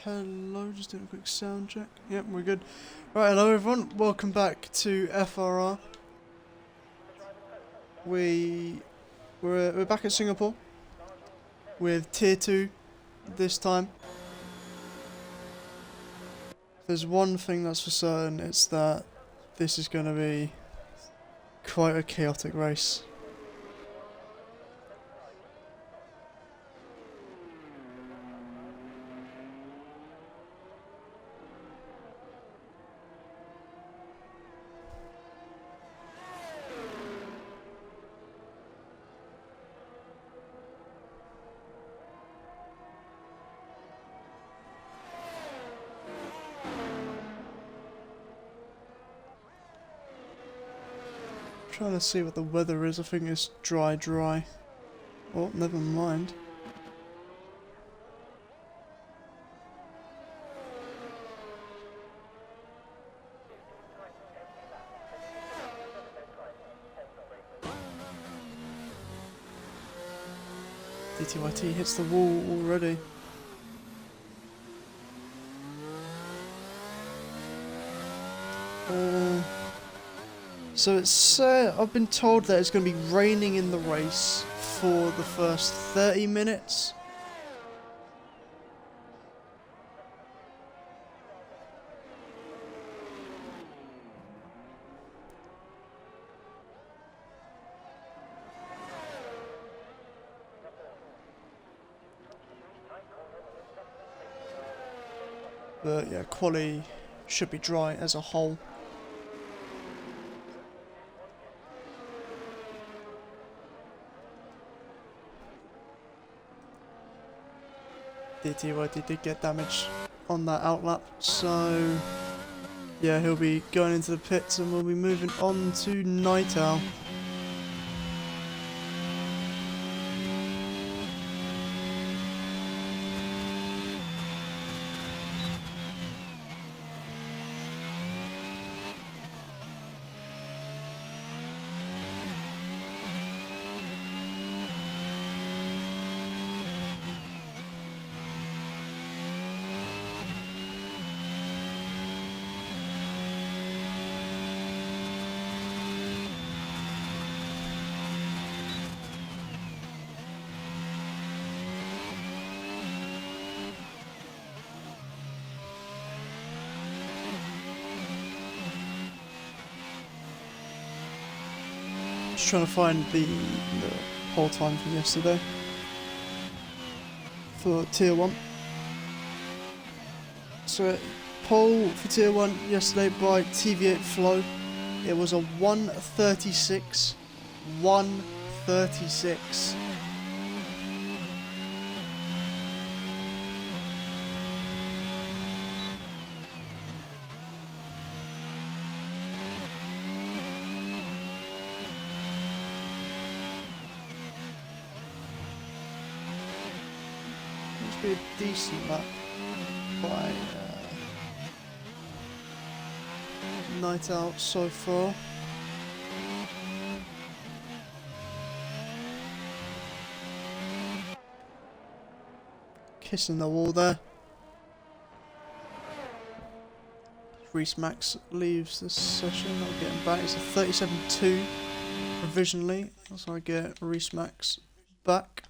Hello, just doing a quick sound check. Yep, we're good. Right, hello everyone. Welcome back to FRR. We're back at Singapore with Tier 2 this time. There's one thing that's for certain, it's that this is going to be quite a chaotic race. Trying to see what the weather is. I think it's dry. Oh, never mind. DTYT hits the wall already. So it's I've been told that it's going to be raining in the race for the first 30 minutes. But yeah, quali should be dry as a whole. DTYT did get damage on that outlap, so yeah, he'll be going into the pits and we'll be moving on to Night Owl. Just trying to find the whole time from yesterday for Tier 1. So pole for Tier 1 yesterday by TV8 Flow, it was a 1:36. 1:36. Be a decent lap by Night Out so far. Kissing the wall there. Reese Max leaves this session. I'll get him back. It's a 37.2 provisionally, so I get Reese Max back.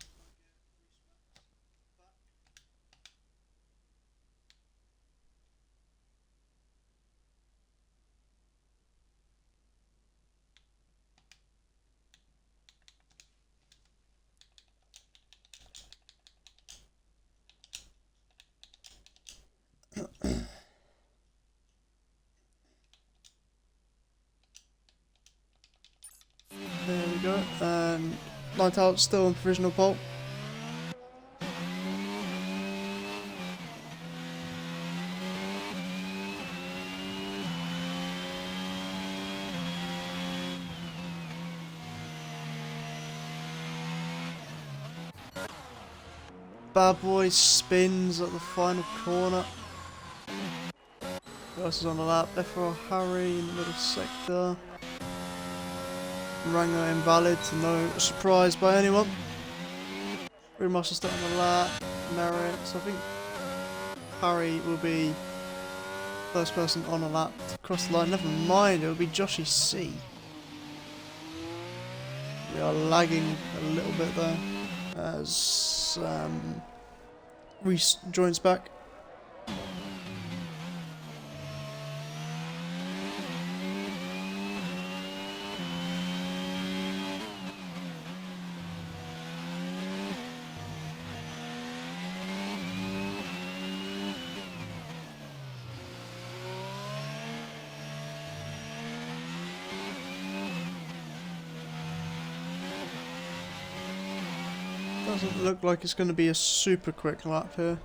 There we go, and Night Out still on provisional pole. Bad Boy spins at the final corner. Who else is on the lap? FR Harry in the middle sector. Rango invalid to no surprise by anyone. Remaster still on the lap. Merritt, so I think Harry will be first person on a lap to cross the line. Never mind, it will be Joshy C. We are lagging a little bit there as Reese joins back. Doesn't look like it's going to be a super quick lap here,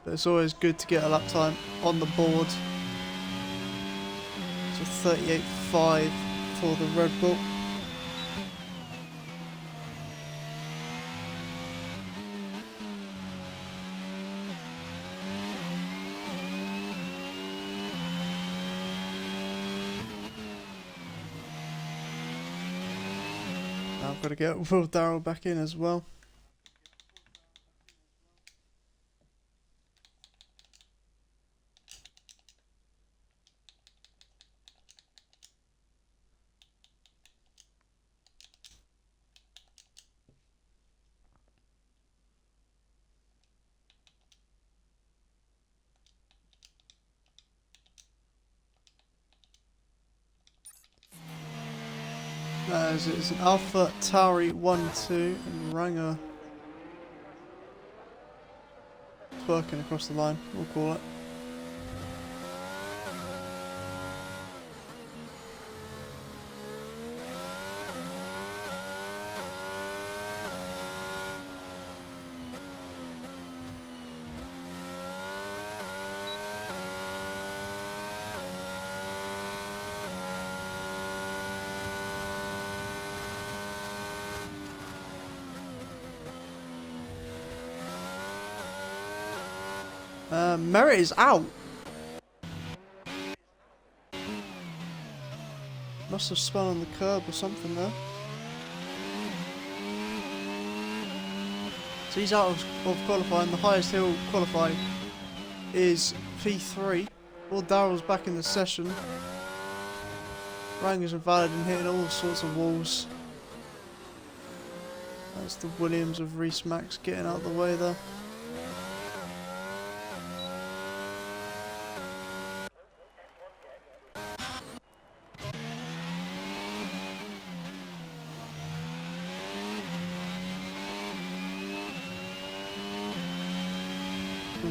but it's always good to get a lap time on the board. So 38.5 for the Red Bull. Now I've got to get Will Darrell back in as well. It's an Alpha Tauri 1-2 and Ranger twerking across the line, we'll call it. Merritt is out. Must have spun on the curb or something there. So he's out of qualifying. The highest he'll qualify is P3. Will Darrell's back in the session. Ranger's invalid and hitting all sorts of walls. That's the Williams of Reese Max getting out of the way there.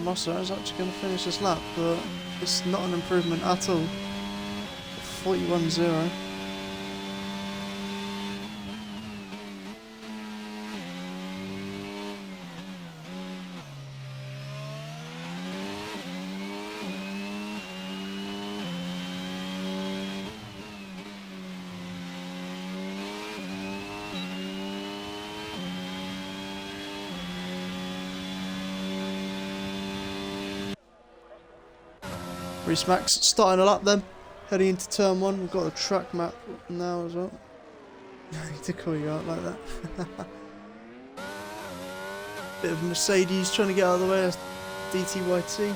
Massa is actually going to finish this lap, but it's not an improvement at all. 41.0. Reese Max starting a lap then, heading into turn 1. We've got a track map now as well. I need to call you out like that. Bit of Mercedes trying to get out of the way. That's DTYT.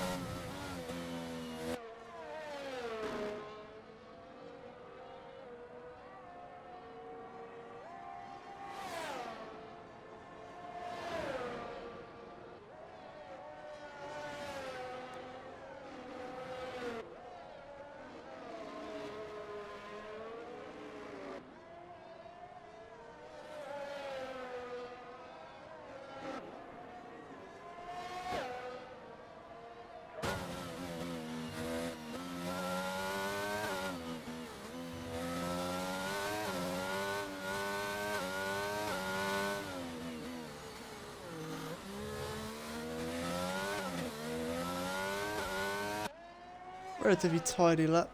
Relatively tidy lap.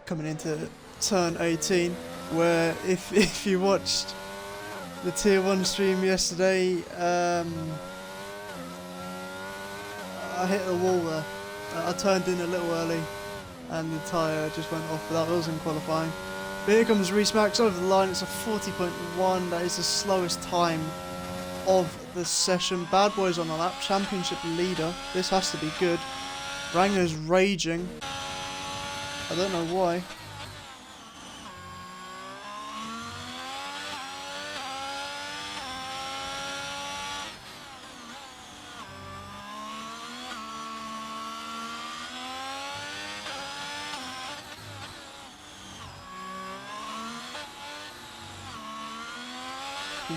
Coming into turn 18, where if you watched the tier 1 stream yesterday, I hit the wall there. I turned in a little early and the tyre just went off, but that was in qualifying. But here comes Reece Max over the line. It's a 40.1. That is the slowest time of the session. Bad Boy's on the lap, championship leader. This has to be good. Ranger's raging. I don't know why.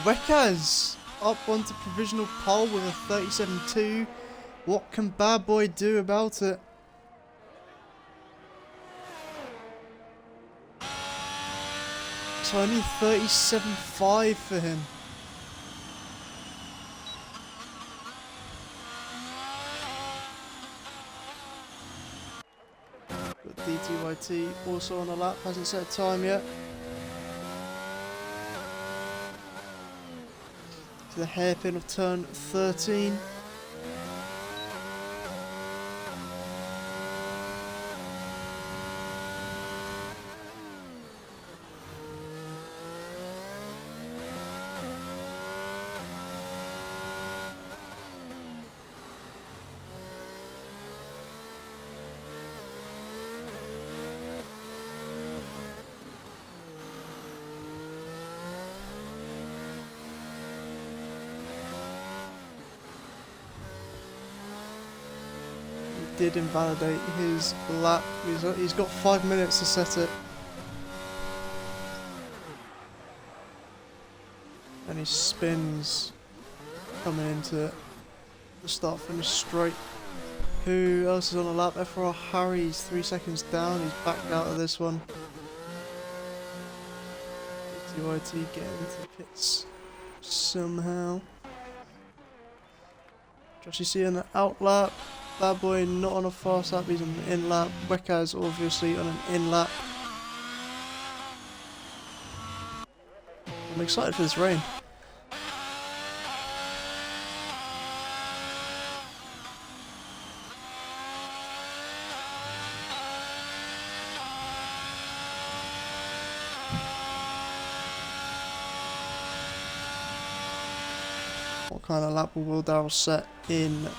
Wekaz up onto provisional pole with a 37.2. What can Bad Boy do about it? So only 37.5 for him. But DTYT also on a lap, hasn't set a time yet. To the hairpin of turn 13. Did invalidate his lap. He's got 5 minutes to set it. And he spins coming into the start finish straight. Who else is on a lap? FR Harry's 3 seconds down. He's backed out of this one. TYT getting into the pits somehow. Joshy C on the out lap. Bad Boy not on a fast lap, he's on the in lap. Wekaz obviously on an in lap. I'm excited for this rain. What kind of lap will Will Darrell set in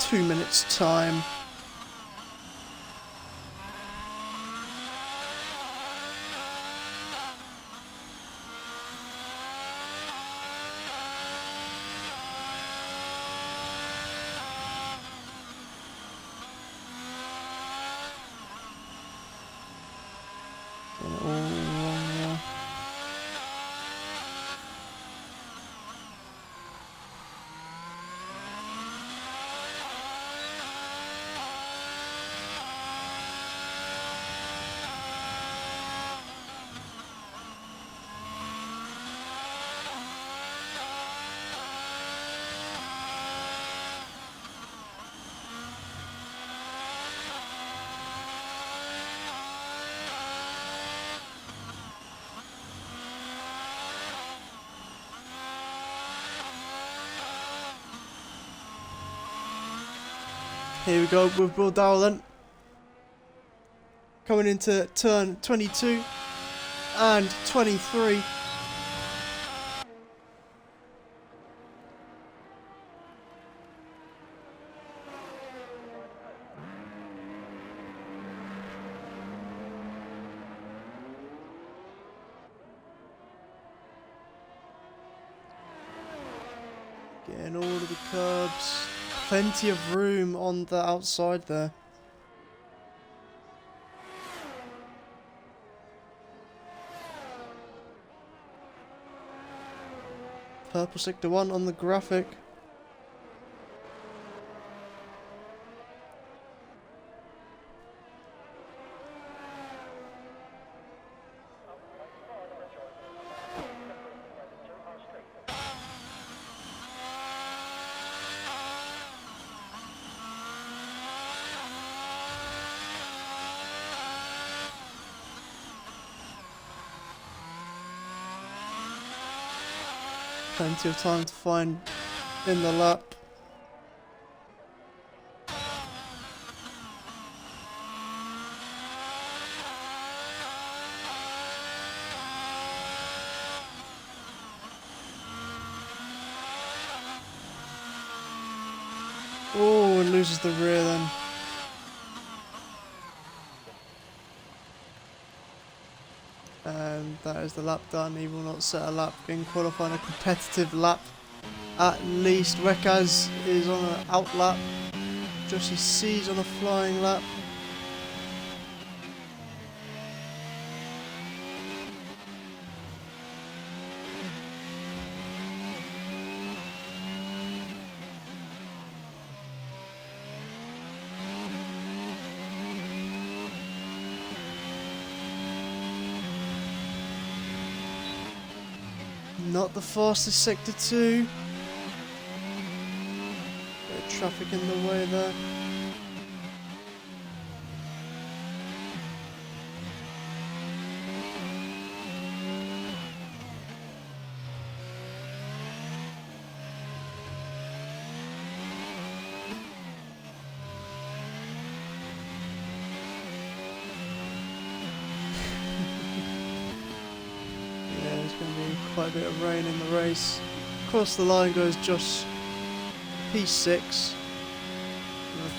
2 minutes time? Getting it all wrong there. Here we go with Will Darrell then. Coming into turn 22 and 23. Getting all of the curbs. Plenty of room on the outside there. Purple sector 1 on the graphic. Plenty of time to find in the lap. Oh, and loses the rear then. And that is the lap done. He will not set a lap in qualifying, a competitive lap. At least Rekaz is on an out lap. Joshy C's on a flying lap. Not the fastest sector 2. Bit of traffic in the way there. Yeah, there's going to be quite a bit of rain in the race. Across the line goes Josh P6.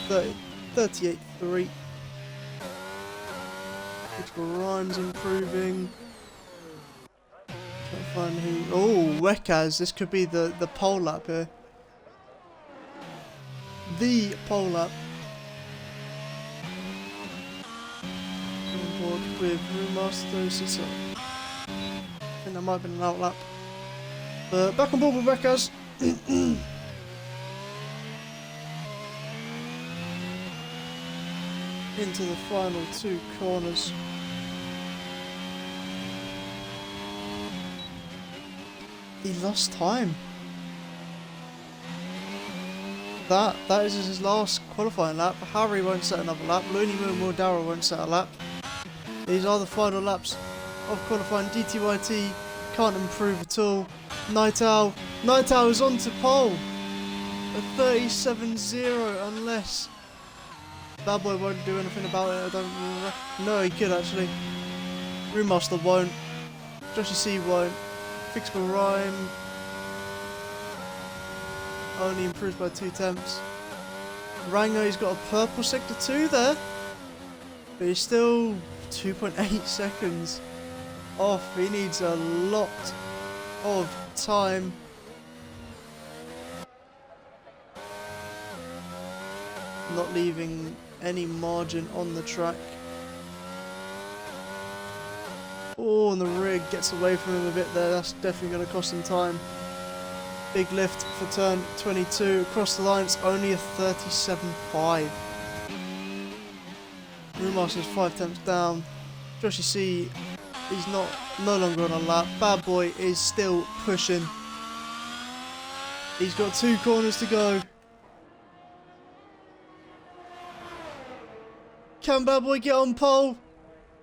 38.3. Which Rhymes improving. Trying to find who. Oh, Rekaz. This could be the pole lap here. The pole lap. On board with Brewmaster. I think that might have been an out lap. But back on board with Rekaz. Into the final 2 corners. He lost time. That is his last qualifying lap. Harry won't set another lap. Looney Moon Will Darrell won't set a lap. These are the final laps of qualifying. DTYT can't improve at all. Night Owl is on to pole. A 37.0 unless Bad Boy won't do anything about it. I don't. No, he could actually. Remaster won't. Joshy C won't. Fixable Rhyme only improves by 2 tenths. Rango, he's got a purple sector 2 there, but he's still 2.8 seconds off. He needs a lot of time. Not leaving any margin on the track. Oh, and the rig gets away from him a bit there. That's definitely going to cost him time. Big lift for turn 22. Across the line, it's only a 37.5. Brewmaster's 5 tenths down. Joshy C, he's no longer on a lap. Bad Boy is still pushing. He's got 2 corners to go. Can Bad Boy get on pole?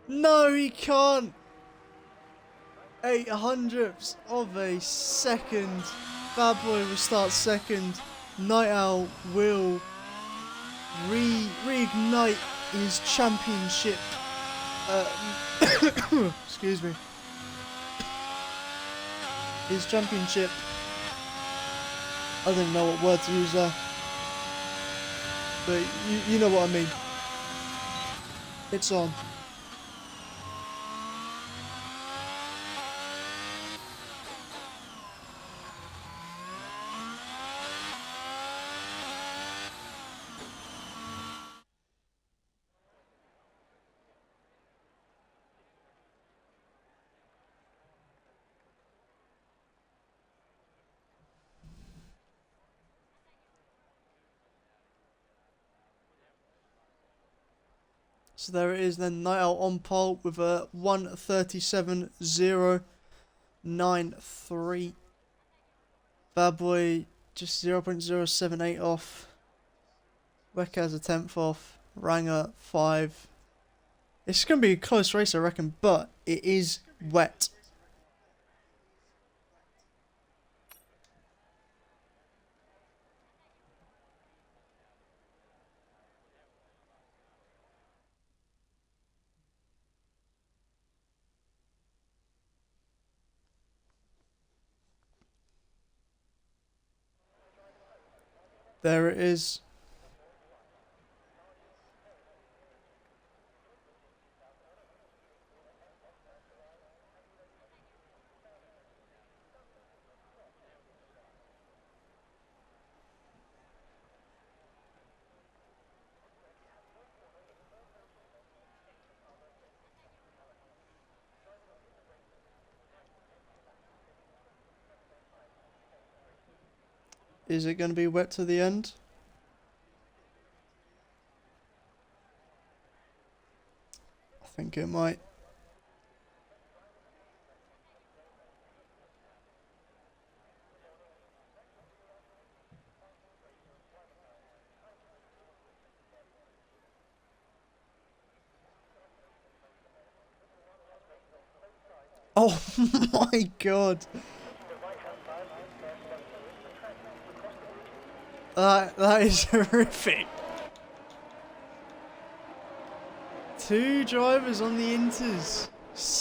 No, he can't. 800ths of a second. Bad Boy will start second. Night Owl will reignite his championship. Excuse me. His championship. I don't know what word to use there. But you know what I mean. It's on. So there it is then, Night Owl on pole with a 1:37.093. Bad Boy just 0.078 off. Rekaz a 10th off. Ranger 5. It's going to be a close race I reckon, but it is wet. There it is. Is it going to be wet to the end? I think it might. Oh my god. That is horrific. 2 drivers on the inters.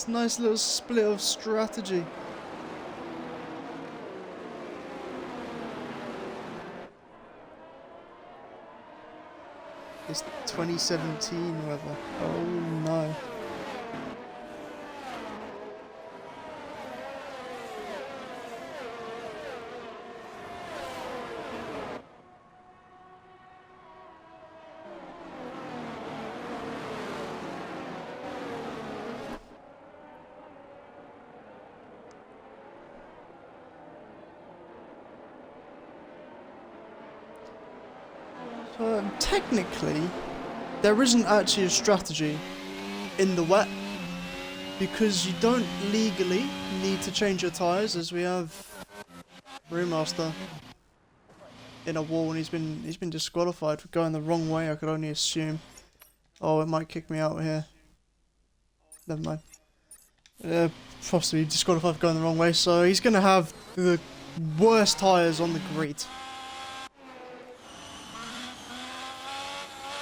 Nice little split of strategy. It's 2017 weather. Oh no. Technically, there isn't actually a strategy in the wet because you don't legally need to change your tyres, as we have Brewmaster in a wall and he's been disqualified for going the wrong way. I could only assume. Oh, it might kick me out here. Never mind. Possibly disqualified for going the wrong way, so he's gonna have the worst tyres on the grid.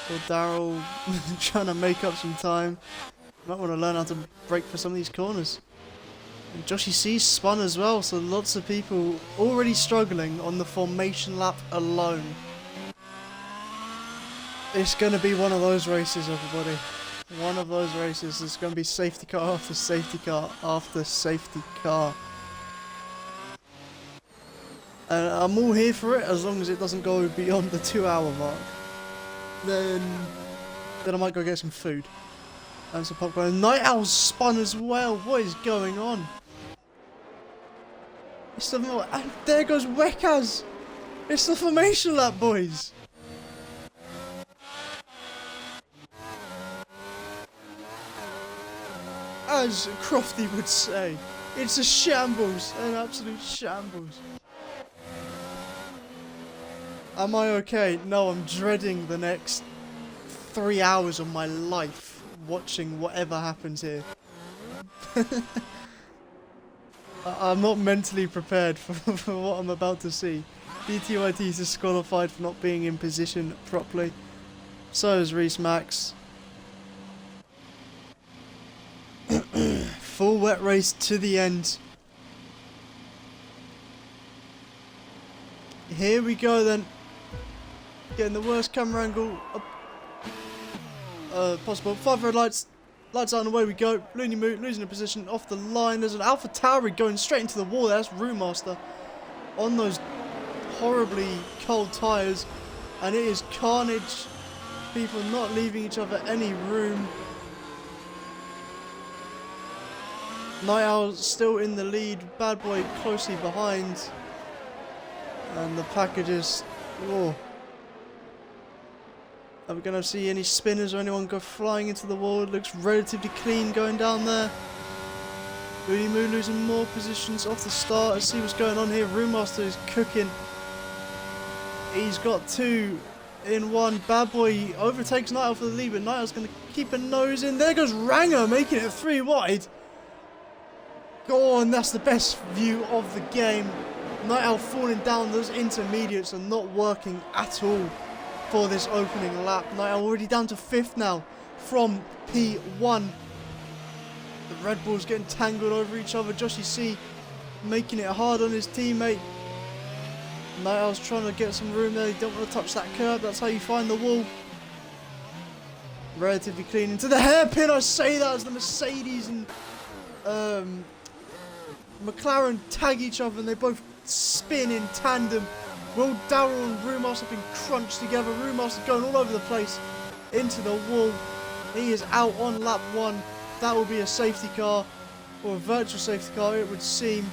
Or Daryl trying to make up some time. Might want to learn how to brake for some of these corners. And Joshy C's spun as well, so lots of people already struggling on the formation lap alone. It's going to be one of those races, everybody. One of those races. It's going to be safety car after safety car after safety car. And I'm all here for it as long as it doesn't go beyond the 2-hour mark. Then I might go get some food and some popcorn. Night Owl's spun as well. What is going on? It's the and there goes Wekaz. It's the formation lap, boys. As Crofty would say, it's a shambles, an absolute shambles. Am I okay? No, I'm dreading the next 3 hours of my life watching whatever happens here. I'm not mentally prepared for what I'm about to see. DTYT is disqualified for not being in position properly. So is Reese Max. Full wet race to the end. Here we go then. Getting the worst camera angle possible. 5 red lights. Lights out and away we go. Looney Moo losing a position off the line. There's an Alpha Tauri going straight into the wall. That's Brewmaster on those horribly cold tyres. And it is carnage. People not leaving each other any room. Night Owl still in the lead. Bad Boy closely behind. And the packages. Whoa. Are we going to see any spinners or anyone go flying into the wall? It looks relatively clean going down there. Looney Moo losing more positions off the start. Let's see what's going on here. Brewmaster is cooking. He's got 2 in 1. Bad Boy overtakes Night Owl for the lead, but Night Owl's going to keep a nose in. There goes Ranger making it 3 wide. Go on, that's the best view of the game. Night Owl falling down. Those intermediates are not working at all for this opening lap. Night Owl already down to 5th now from P1. The Red Bulls getting tangled over each other. Joshy C making it hard on his teammate. Night Owl's trying to get some room there. He don't want to touch that curb. That's how you find the wall. Relatively clean into the hairpin. I say that as the Mercedes and McLaren tag each other and they both spin in tandem. Will Daryl and Brewmaster have been crunched together. Brewmaster going all over the place into the wall. He is out on lap 1. That will be a safety car, or a virtual safety car it would seem.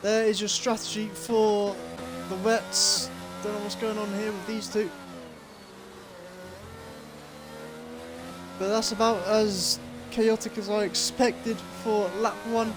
There is your strategy for the wets. Don't know what's going on here with these two. But that's about as chaotic as I expected for lap 1.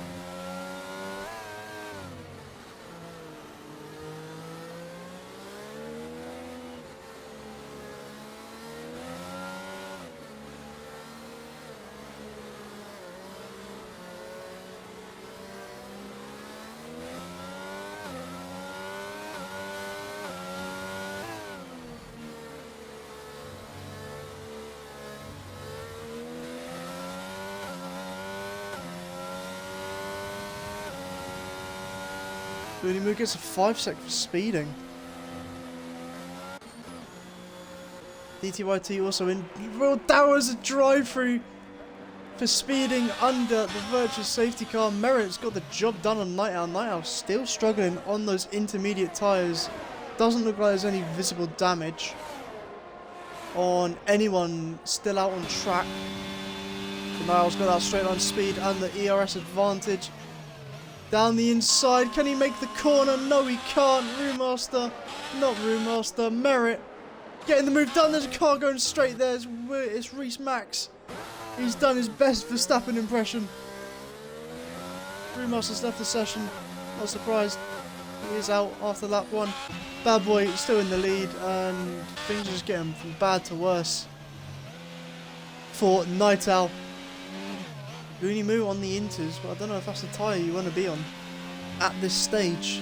Udimu gets a 5 sec for speeding. DTYT also in. Will Dowers a drive through for speeding under the Virtus safety car. Merritt's got the job done on Night Owl. Night Owl still struggling on those intermediate tyres. Doesn't look like there's any visible damage on anyone still out on track. Night Owl's got that straight line speed and the ERS advantage. Down the inside, can he make the corner? No, he can't. Roommaster, not Roommaster, Merritt getting the move done. There's a car going straight there. It's Reese Max. He's done his best Verstappen impression. Roommaster's left the session. Not surprised. He is out after lap 1. Bad Boy still in the lead, and things are just getting from bad to worse for Night Owl. Udimu on the inters, but I don't know if that's the tyre you want to be on at this stage.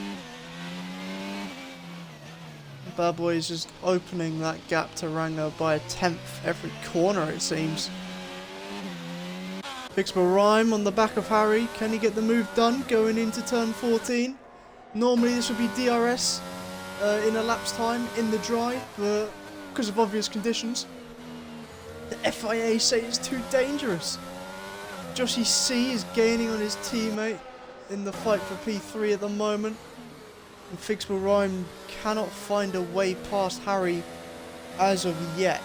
Bad Boy is just opening that gap to Ranger by a 10th every corner, it seems. Fixable Rhyme on the back of Harry. Can he get the move done going into turn 14? Normally this would be DRS in a lap's time in the dry, but because of obvious conditions, the FIA say it's too dangerous. Joshy C is gaining on his teammate in the fight for P3 at the moment. And Fixable Rhyme cannot find a way past Harry as of yet.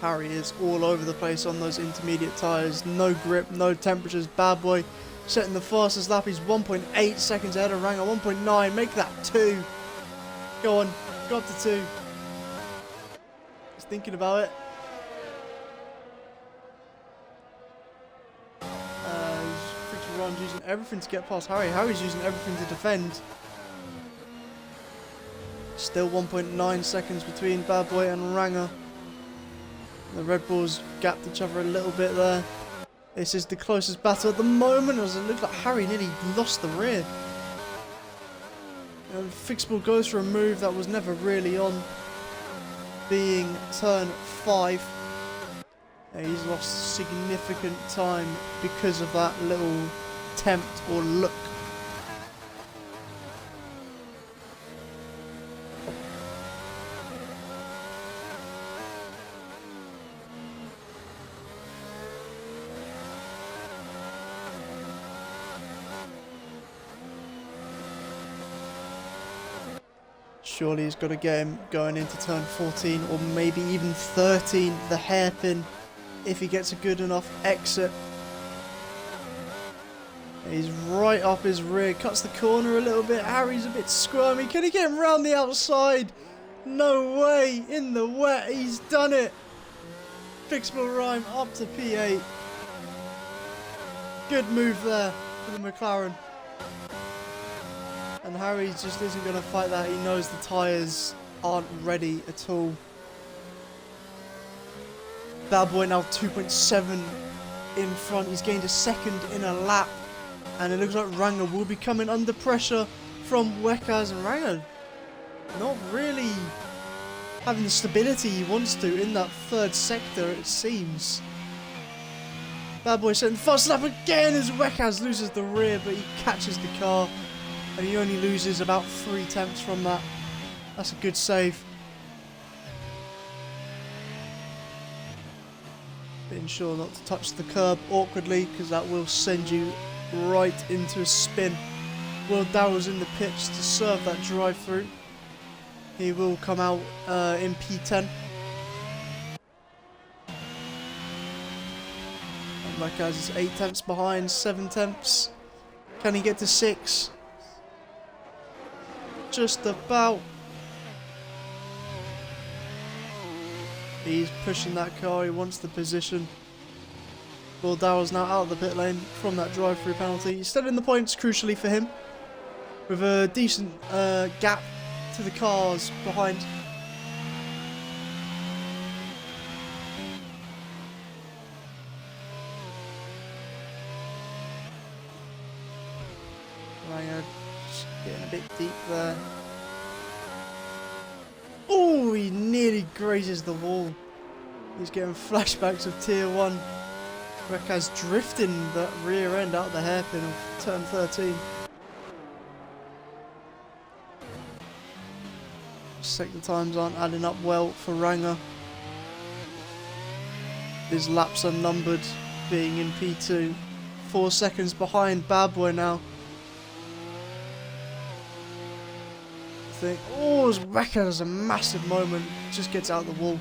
Harry is all over the place on those intermediate tyres. No grip, no temperatures. Bad Boy setting the fastest lap. He's 1.8 seconds ahead of Ranger. 1.9. Make that 2. Go on. Go up to 2. He's thinking about it. Fixable Rhyme's using everything to get past Harry. Harry's using everything to defend. Still 1.9 seconds between Bad Boy and Ranger. The Red Bulls gapped each other a little bit there. This is the closest battle at the moment, as it looks like Harry nearly lost the rear. And Fixable goes for a move that was never really on, being turn 5. He's lost significant time because of that little attempt or look. Surely he's got to get him going into turn 14 or maybe even 13, the hairpin, if he gets a good enough exit. He's right up his rear, cuts the corner a little bit. Harry's a bit squirmy. Can he get him round the outside? No way, in the wet, he's done it. Fixable Rhyme up to P8. Good move there for the McLaren. And Harry just isn't going to fight that. He knows the tyres aren't ready at all. Bad Boy now 2.7 in front. He's gained a second in a lap. And it looks like Ranger will be coming under pressure from Weckers. And Ranger not really having the stability he wants to in that third sector, it seems. Bad Boy setting the fast lap again as Weckers loses the rear, but he catches the car. And he only loses about 3 tenths from that. That's a good save. Being sure not to touch the curb awkwardly, because that will send you right into a spin. Will Darrell's in the pitch to serve that drive through. He will come out in P10. Rekaz is 8 tenths behind, 7 tenths. Can he get to 6? Just about. He's pushing that car, he wants the position. Will Darrell's now out of the pit lane from that drive-through penalty. He's still in the points, crucially for him, with a decent gap to the cars behind. Just getting a bit deep there. Oh, he nearly grazes the wall. He's getting flashbacks of Tier 1. Rekaz drifting that rear end out the hairpin of turn 13. Second times aren't adding up well for Ranger. His laps are numbered, being in P2. 4 seconds behind Bad Boy now. Oh, Rekaz has a massive moment, just gets out the wall.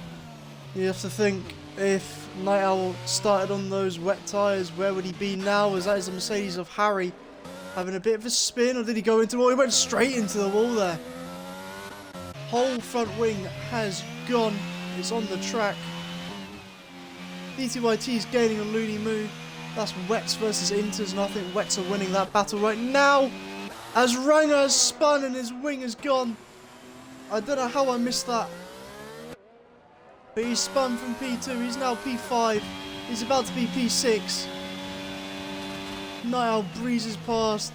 You have to think, if Night Owl started on those wet tyres, where would he be now? As that is the Mercedes of Harry having a bit of a spin, or did he go into the wall? He went straight into the wall there. Whole front wing has gone. It's on the track. DTYT is gaining on Looney Moo. That's Wets versus Inters, and I think Wets are winning that battle right now. As Ranger has spun and his wing is gone. I don't know how I missed that. But he's spun from P2, he's now P5. He's about to be P6. Night Owl breezes past.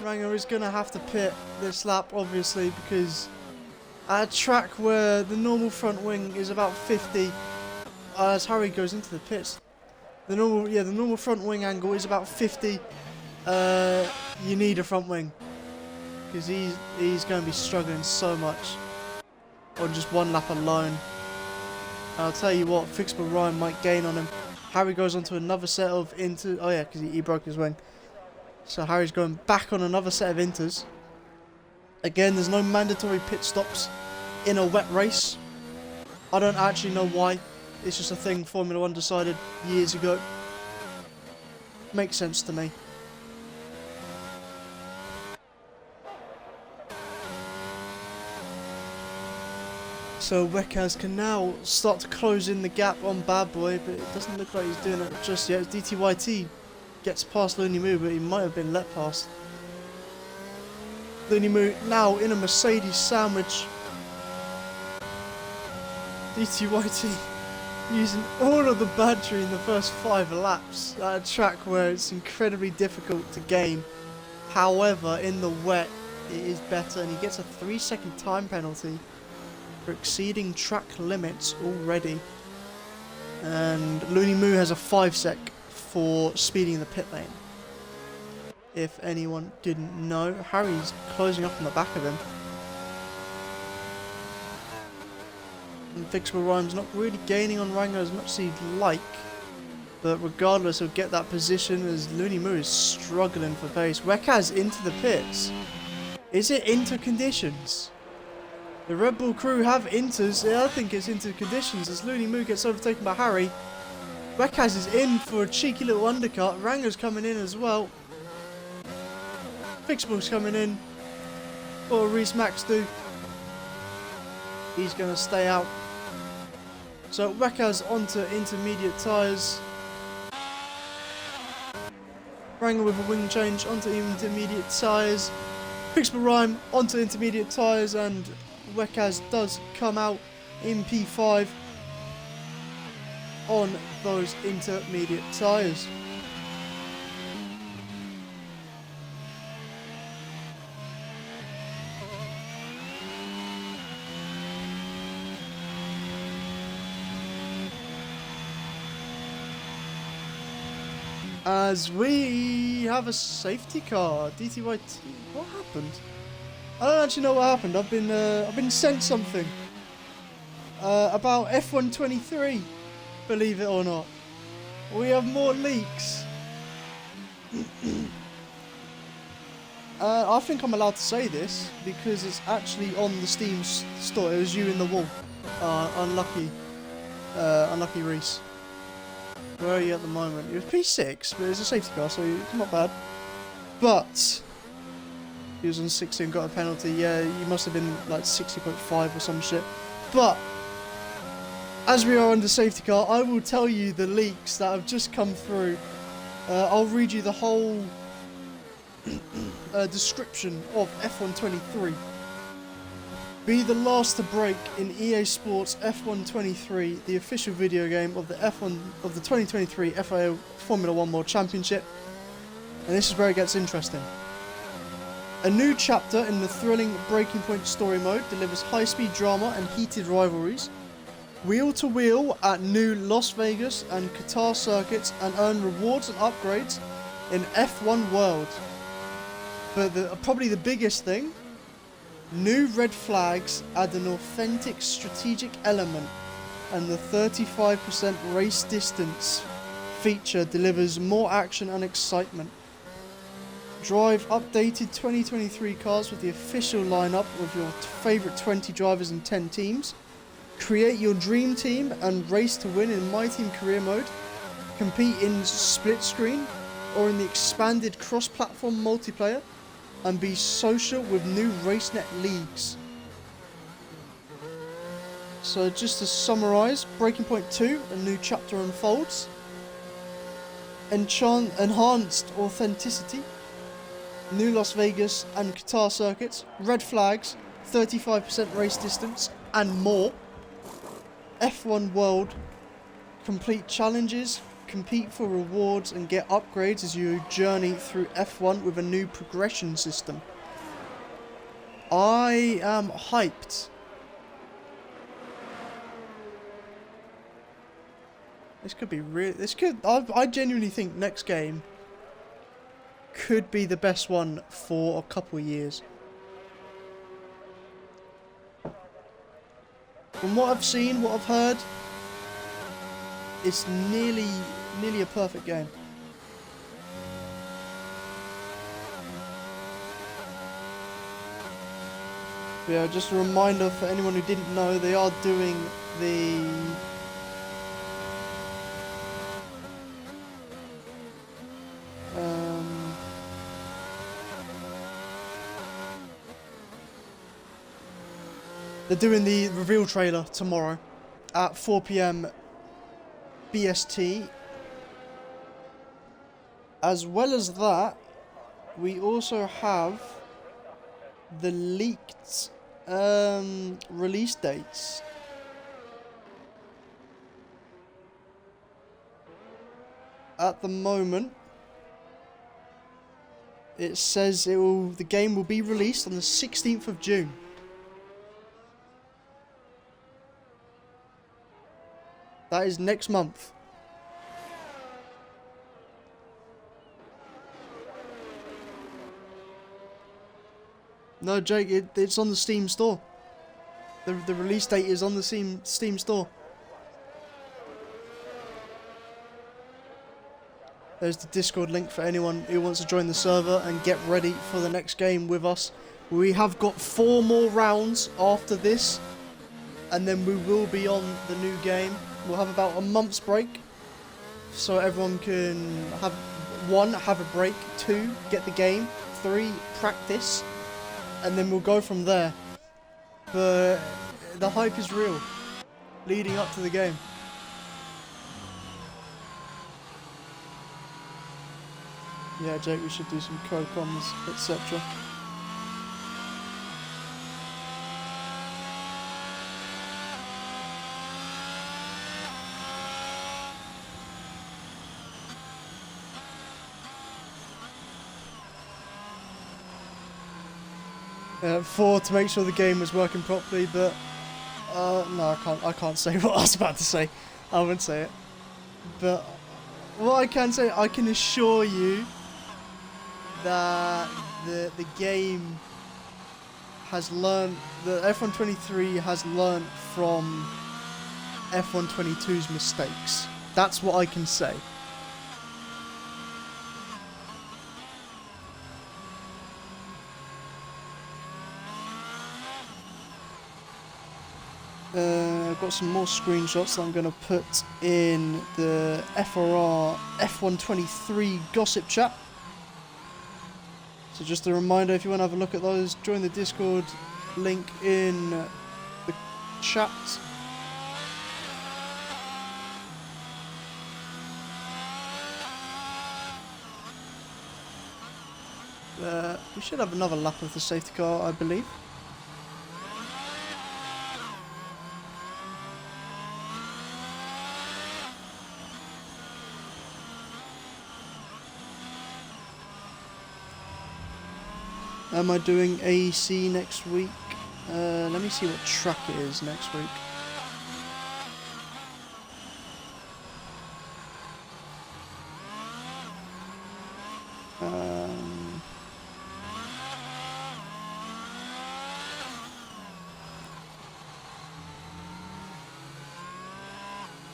Ranger is going to have to pit this lap, obviously, because at a track where the normal front wing is about 50, as Harry goes into the pits, the normal front wing angle is about 50. You need a front wing, because he's going to be struggling so much on just one lap alone. And I'll tell you what, Fixable Ryan might gain on him. Harry goes on to another set of inters. Oh yeah, because he broke his wing. So Harry's going back on another set of inters. Again, there's no mandatory pit stops in a wet race. I don't actually know why. It's just a thing Formula 1 decided years ago. Makes sense to me. So Rekaz can now start to close in the gap on Bad Boy, but it doesn't look like he's doing it just yet. DTYT gets past Looney Moo, but he might have been let past. Looney Moo now in a Mercedes sandwich. DTYT using all of the battery in the first 5 laps at a track where it's incredibly difficult to gain. However, in the wet it is better, and he gets a 3-second time penalty for exceeding track limits already. And Looney Moo has a 5-sec for speeding the pit lane. If anyone didn't know, Harry's closing up on the back of him. And Fixable Rhyme's not really gaining on Ranger as much as he'd like. But regardless, he'll get that position as Looney Moo is struggling for pace. Rekaz into the pits. Is it into conditions? The Red Bull crew have inters. Yeah, I think it's into conditions as Looney Moo gets overtaken by Harry. Rekaz is in for a cheeky little undercut. Ranger's coming in as well. Fixable's coming in. What will Reese Max do? He's going to stay out. So Rekaz onto intermediate tyres. Ranger with a wing change onto intermediate tyres. Fixable Rhyme onto intermediate tyres, and Rekaz does come out in P5 on those intermediate tyres. As we have a safety car, DTYT. What happened? I don't actually know what happened. I've been sent something about F123. Believe it or not, we have more leaks. I think I'm allowed to say this because it's actually on the Steam store. It was you in the wall. Unlucky Reese. Where are you at the moment? You're P6, but it's a safety car, so it's not bad. But he was on 60 and got a penalty. Yeah, you must have been like 60.5 or some shit. But as we are under safety car, I will tell you the leaks that have just come through. I'll read you the whole description of F123. Be the last to break in EA Sports F1 23, the official video game of the 2023 FIA Formula 1 World Championship. And this is where it gets interesting. A new chapter in the thrilling Breaking Point story mode delivers high-speed drama and heated rivalries. Wheel to wheel at new Las Vegas and Qatar circuits and earn rewards and upgrades in F1 World. But probably the biggest thing, new red flags add an authentic strategic element, and the 35% race distance feature delivers more action and excitement. Drive updated 2023 cars with the official lineup of your favourite 20 drivers and 10 teams. Create your dream team and race to win in My Team Career mode. Compete in split screen or in the expanded cross-platform multiplayer. And be social with new RaceNet leagues. So just to summarise, Breaking Point 2, a new chapter unfolds. Enhanced authenticity. New Las Vegas and Qatar circuits. Red flags. 35% race distance. And more. F1 World. Complete challenges. Compete for rewards and get upgrades as you journey through F1 with a new progression system. I am hyped. This could be real. I genuinely think next game could be the best one for a couple of years. From what I've seen, what I've heard, it's nearly a perfect game. Yeah, just a reminder for anyone who didn't know, they are doing they're doing the reveal trailer tomorrow at 4 PM BST. As well as that, we also have the leaked release dates. At the moment, it says the game will be released on the 16th of June. That is next month. No, Jake, it's on the Steam store. The release date is on the Steam store. There's the Discord link for anyone who wants to join the server and get ready for the next game with us. We have got 4 more rounds after this, and then we will be on the new game. We'll have about a month's break, so everyone can have 1, have a break, 2, get the game, 3, practice, and then we'll go from there. But the hype is real, leading up to the game. Yeah, Jake, we should do some co-coms, etc. To make sure the game was working properly, but no, I can't say what I was about to say. I wouldn't say it. But what I can say, I can assure you that the game has learned, the F1 23 has learned from F1 22's mistakes. That's what I can say. I've got some more screenshots that I'm going to put in the FRR F123 gossip chat. So just a reminder, if you want to have a look at those, join the Discord link in the chat. We should have another lap of the safety car, I believe. Am I doing AEC next week? Let me see what track it is next week.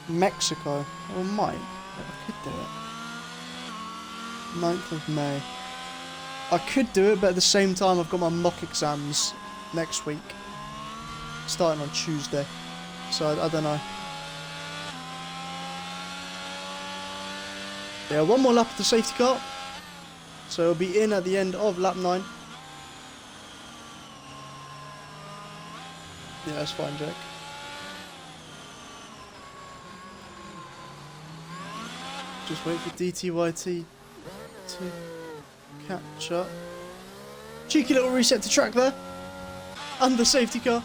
Mexico. Or might. I could do it. 9th of May. I could do it, but at the same time I've got my mock exams next week. Starting on Tuesday. So I don't know. Yeah, one more lap of the safety car. So it'll be in at the end of lap 9. Yeah, that's fine, Jack. Just wait for DTYT to catch up. Cheeky little reset to track there. And the safety car.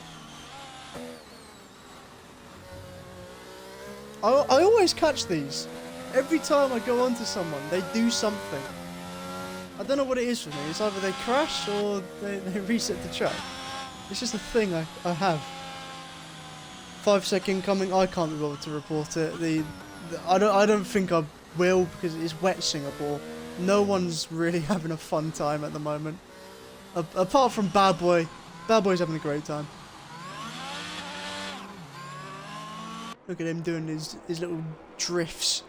I always catch these. Every time I go onto someone, they do something. I don't know what it is for me. It's either they crash or they reset the track. It's just a thing I have. 5-second coming. I can't be bothered to report it. I don't think I will, because it's wet Singapore. No one's really having a fun time at the moment. Apart from Bad Boy. Bad Boy's having a great time. Look at him doing his little drifts.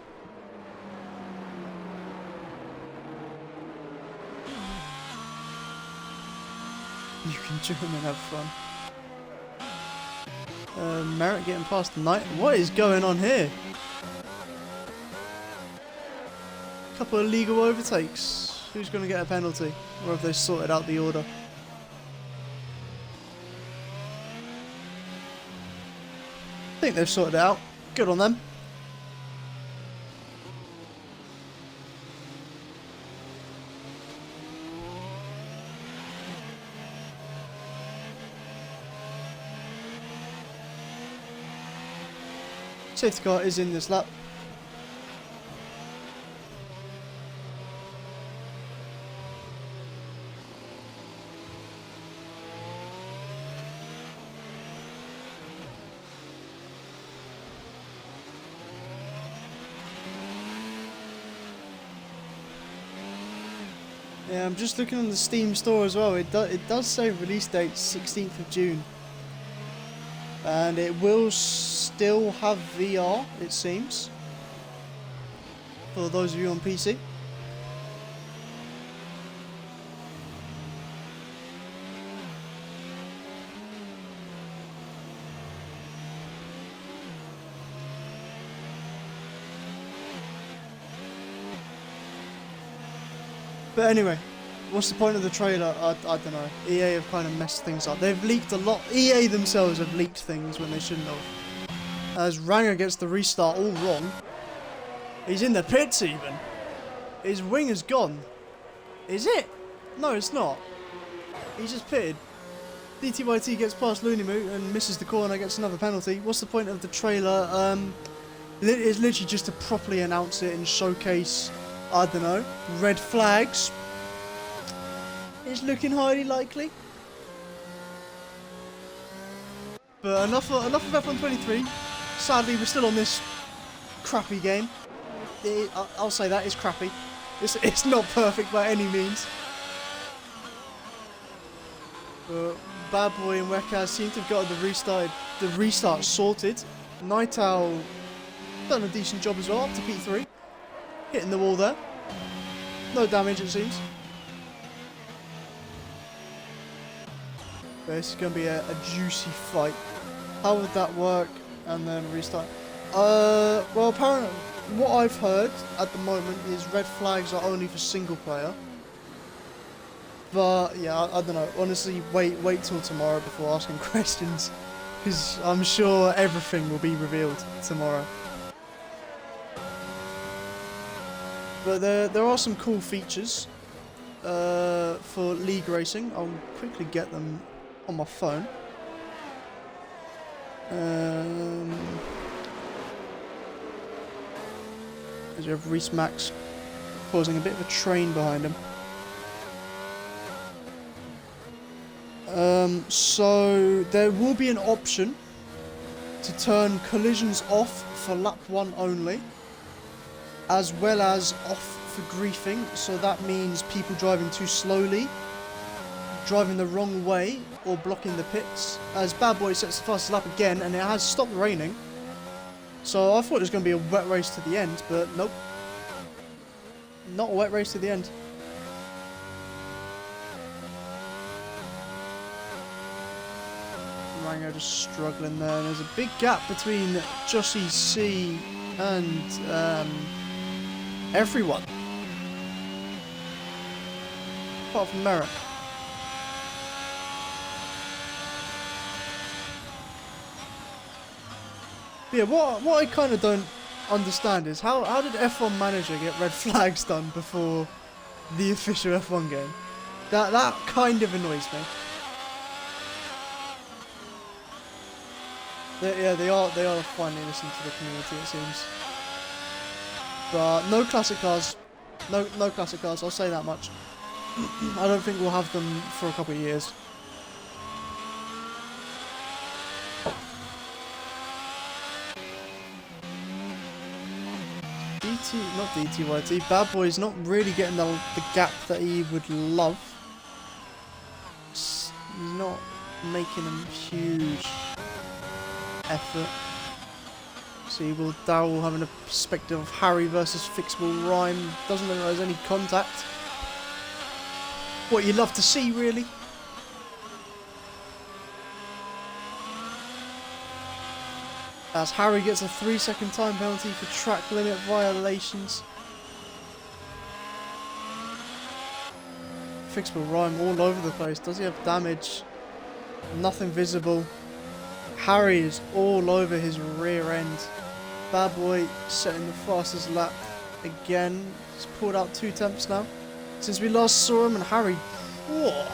You can join and have fun. Merritt getting past the night. What is going on here? Couple of legal overtakes. Who's going to get a penalty? Or have they sorted out the order? I think they've sorted it out. Good on them. Safety car is in this lap. Yeah, I'm just looking on the Steam store as well. It does say release date 16th of June. And it will still have VR, it seems. For those of you on PC. But anyway, what's the point of the trailer? I don't know. EA have kind of messed things up. They've leaked a lot. EA themselves have leaked things when they shouldn't have. As Ranger gets the restart all wrong. He's in the pits even. His wing is gone. Is it? No, it's not. He's just pitted. DTYT gets past Loonimoo and misses the corner, gets another penalty. What's the point of the trailer? It's literally just to properly announce it and showcase, I don't know, red flags. It's looking highly likely. But enough of F123. Sadly, we're still on this crappy game. I'll say that, it's crappy. It's not perfect by any means. But Bad Boy and Wekaz seem to have got the restart sorted. Night Owl done a decent job as well, up to P3. Hitting the wall there. No damage, it seems. But this is going to be a juicy fight. How would that work? and then restart. Well, apparently, what I've heard at the moment is red flags are only for single player. But yeah, I don't know. Honestly, wait till tomorrow before asking questions, because I'm sure everything will be revealed tomorrow. But there are some cool features for League Racing. I'll quickly get them on my phone. As you have Reese Max causing a bit of a train behind him. So there will be an option to turn collisions off for lap 1 only, as well as off for griefing. So that means people driving too slowly, driving the wrong way, or blocking the pits. As Bad Boy sets the fastest lap again, and it has stopped raining. So I thought it was going to be a wet race to the end, but nope. Not a wet race to the end. Rango just struggling there, and there's a big gap between Joshy C and everyone. Apart from Merritt. Yeah, what I kind of don't understand is how did F1 Manager get red flags done before the official F1 game? That kind of annoys me. They are finally listening to the community, it seems. But no classic cars, no classic cars. I'll say that much. I don't think we'll have them for a couple of years. Not DTYT. Bad Boy's not really getting the gap that he would love. He's not making a huge effort. See, Will Darrell having a perspective of Harry versus Fixable Rhyme. Doesn't look like there's any contact. What you'd love to see, really. As Harry gets a 3-second time penalty for track limit violations. Fixable Rhyme all over the place. Does he have damage? Nothing visible. Harry is all over his rear end. Bad Boy setting the fastest lap again. He's pulled out 2 temps now since we last saw him, and Harry, whoa,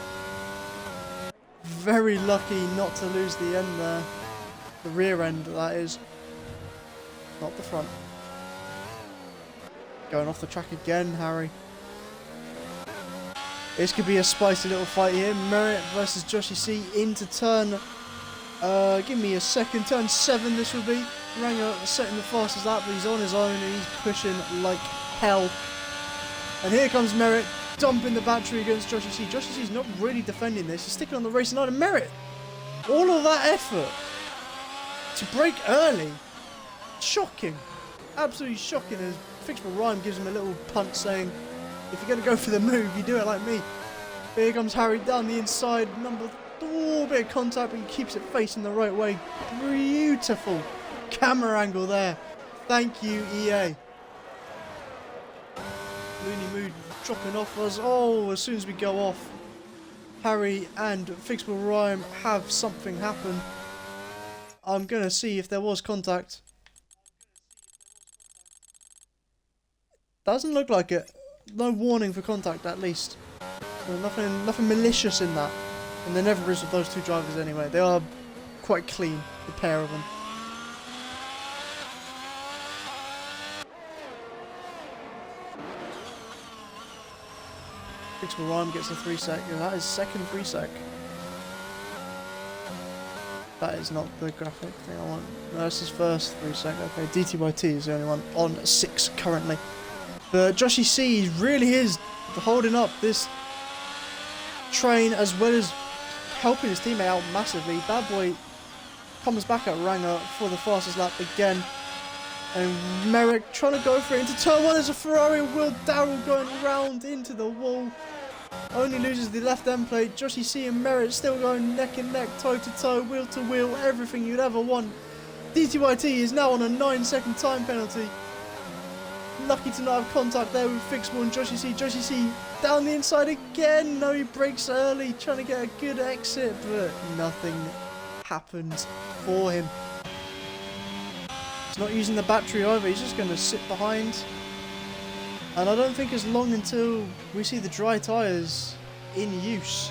very lucky not to lose the end there. The rear end, that is. Not the front. Going off the track again, Harry. This could be a spicy little fight here. Merritt versus Joshy C into turn. Give me a second. Turn 7 this will be. Ranger setting the fastest lap, but he's on his own and he's pushing like hell. And here comes Merritt, dumping the battery against Joshy C. Joshy C's not really defending this. He's sticking on the racing line, and Merritt, all of that effort to break early. Shocking. Absolutely shocking, as Fixable Rhyme gives him a little punt saying, if you're going to go for the move, you do it like me. Here comes Harry down the inside. Bit of contact, but he keeps it facing the right way. Beautiful camera angle there. Thank you, EA. Looney Mood dropping off us. Oh, as soon as we go off, Harry and Fixable Rhyme have something happen. I'm going to see if there was contact. Doesn't look like it. No warning for contact, at least. Nothing malicious in that. And there never is with those 2 drivers anyway. They are quite clean, the pair of them. Fixable Rhyme gets a 3-sec. That is second 3-sec. That is not the graphic thing I want. No, this is first 3-sec. Okay, DTYT is the only one on 6 currently. But Joshy C really is holding up this train, as well as helping his teammate out massively. Bad Boy comes back at Ranger for the fastest lap again. And Merrick trying to go for it into turn 1 as a Ferrari. Will Darrell going round into the wall. Only loses the left end plate. Joshy C and Merritt still going neck and neck, toe to toe, wheel to wheel, everything you'd ever want DTYT is now on a 9-second time penalty. Lucky to not have contact there with Fixable and Joshy C. Joshy C down the inside again. No, he breaks early, trying to get a good exit, but nothing happens for him. He's not using the battery either, he's just going to sit behind. And I don't think it's long until we see the dry tyres in use.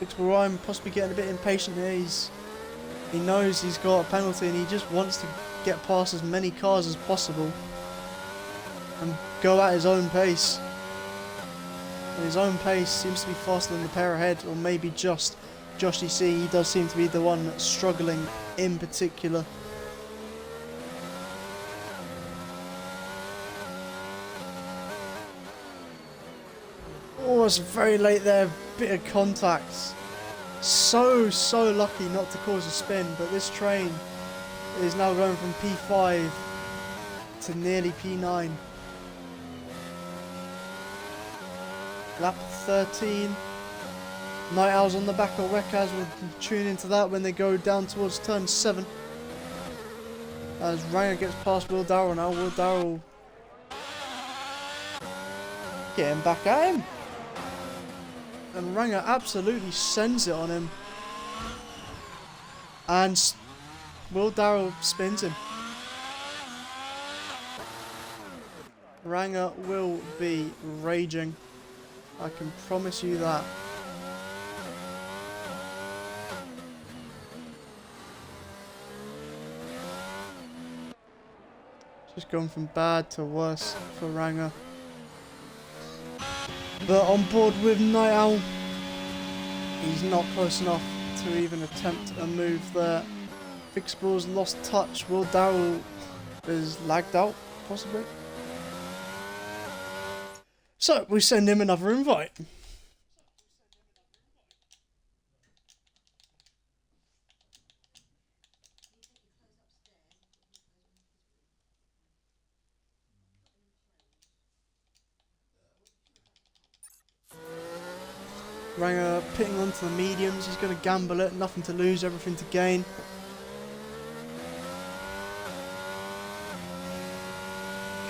Fixable Ryan possibly getting a bit impatient here. He knows he's got a penalty and he just wants to get past as many cars as possible and go at his own pace. And his own pace seems to be faster than the pair ahead, or maybe just Joshy C. He does seem to be the one that's struggling in particular. Oh, it's very late there, bit of contact. So lucky not to cause a spin, but this train is now going from P5 to nearly P9. Lap 13. Night Owls on the back of Wekas will tune into that when they go down towards turn 7. As Ranger gets past Will Darrell now, Will Darrell getting back at him. And Ranger absolutely sends it on him. And Will Darrell spins him. Ranger will be raging. I can promise you that. Just going from bad to worse for Ranger. But on board with Night Owl, he's not close enough to even attempt a move there. Fixable's lost touch. Will Darrell is lagged out, possibly. So we send him another invite. Ranger pitting onto the mediums, he's going to gamble it, nothing to lose, everything to gain.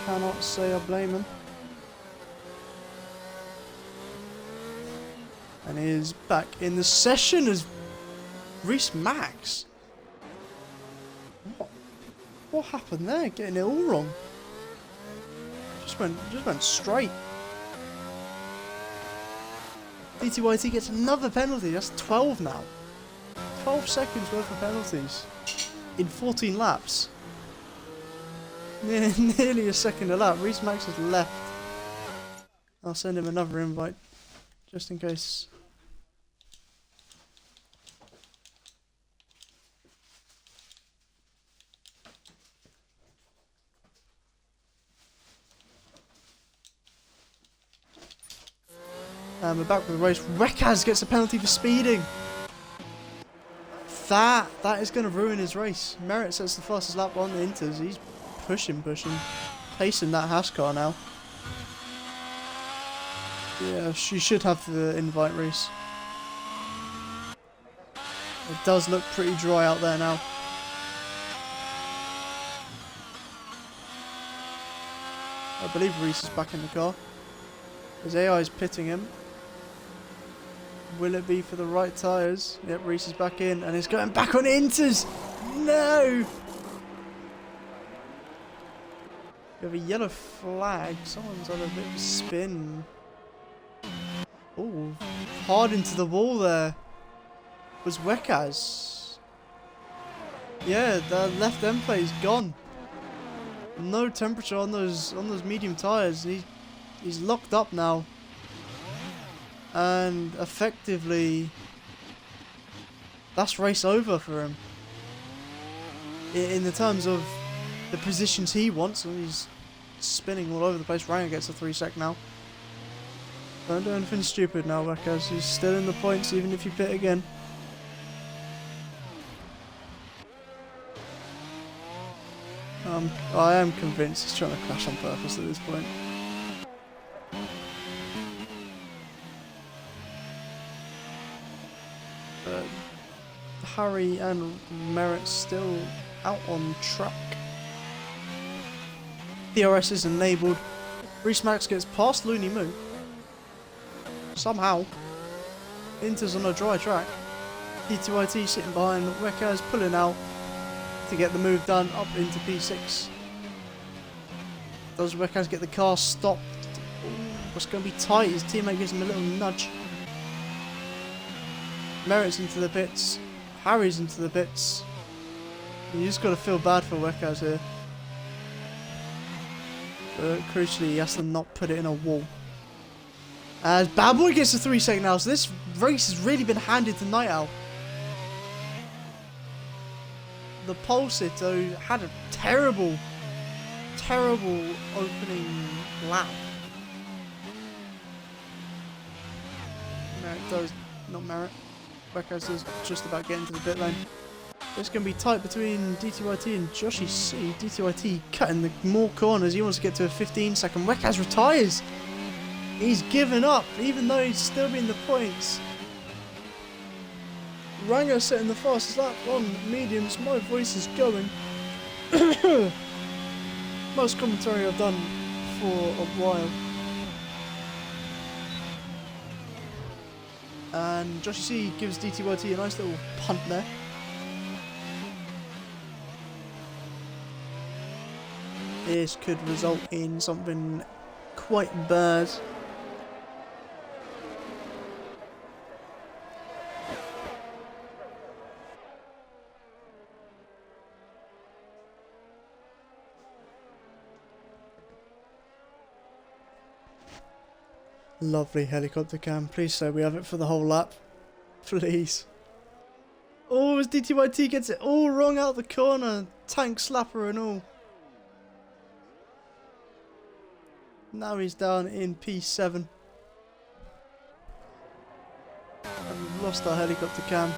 Cannot say I blame him. And he is back in the session as Reece Max. What happened there? Getting it all wrong. Just went straight. DTYT gets another penalty. That's 12 now. 12 seconds worth of penalties in 14 laps. Nearly a second a lap. Reece Max has left. I'll send him another invite just in case. We're back with the race. Wekas gets a penalty for speeding. That is going to ruin his race. Merritt sets the fastest lap on the Inters. He's pushing, pacing that Haas car now. Yeah, she should have the invite race. It does look pretty dry out there now. I believe Reece is back in the car. His AI is pitting him. Will it be for the right tyres? Yep, Reece is back in and it's going back on Inters. No! We have a yellow flag. Someone's on a bit of spin. Oh, hard into the wall there. Was Wekas. Yeah, the left end plate is gone. No temperature on those medium tyres. He's locked up now. And effectively, that's race over for him. In the terms of the positions he wants, and he's spinning all over the place. Ranger gets a 3-sec now. Don't do anything stupid now, Wekas. He's still in the points even if you pit again. I am convinced he's trying to crash on purpose at this point. Harry and Merritt still out on track. DRS is enabled. Reese Max gets past Looney Moo. Somehow. Inter's on a dry track. D2IT sitting behind. Wekas pulling out to get the move done up into P6. Does Wekas get the car stopped? Ooh, it's going to be tight. His teammate gives him a little nudge. Merritt's into the pits. Harry's into the pits. You just got to feel bad for Wekas here. But crucially, he has to not put it in a wall. As Bad Boy gets a 3-second now, so this race has really been handed to Night Owl. The pole sitter had a terrible opening lap. Merritt does not Merritt. Wekas is just about getting to the pit lane. It's going to be tight between D2IT and Joshy C. D2IT cutting the more corners. He wants to get to a 15-second. Wekas retires. He's given up, even though he's still in the points. Ranger setting the fastest lap on mediums. My voice is going. Most commentary I've done for a while. And Joshy C gives D2IT a nice little punt there. This could result in something quite bad. Lovely helicopter cam. Please say we have it for the whole lap. Please. Oh, as D2IT gets it all wrong out the corner. Tank slapper and all. Now he's down in P7. And we've lost our helicopter cam.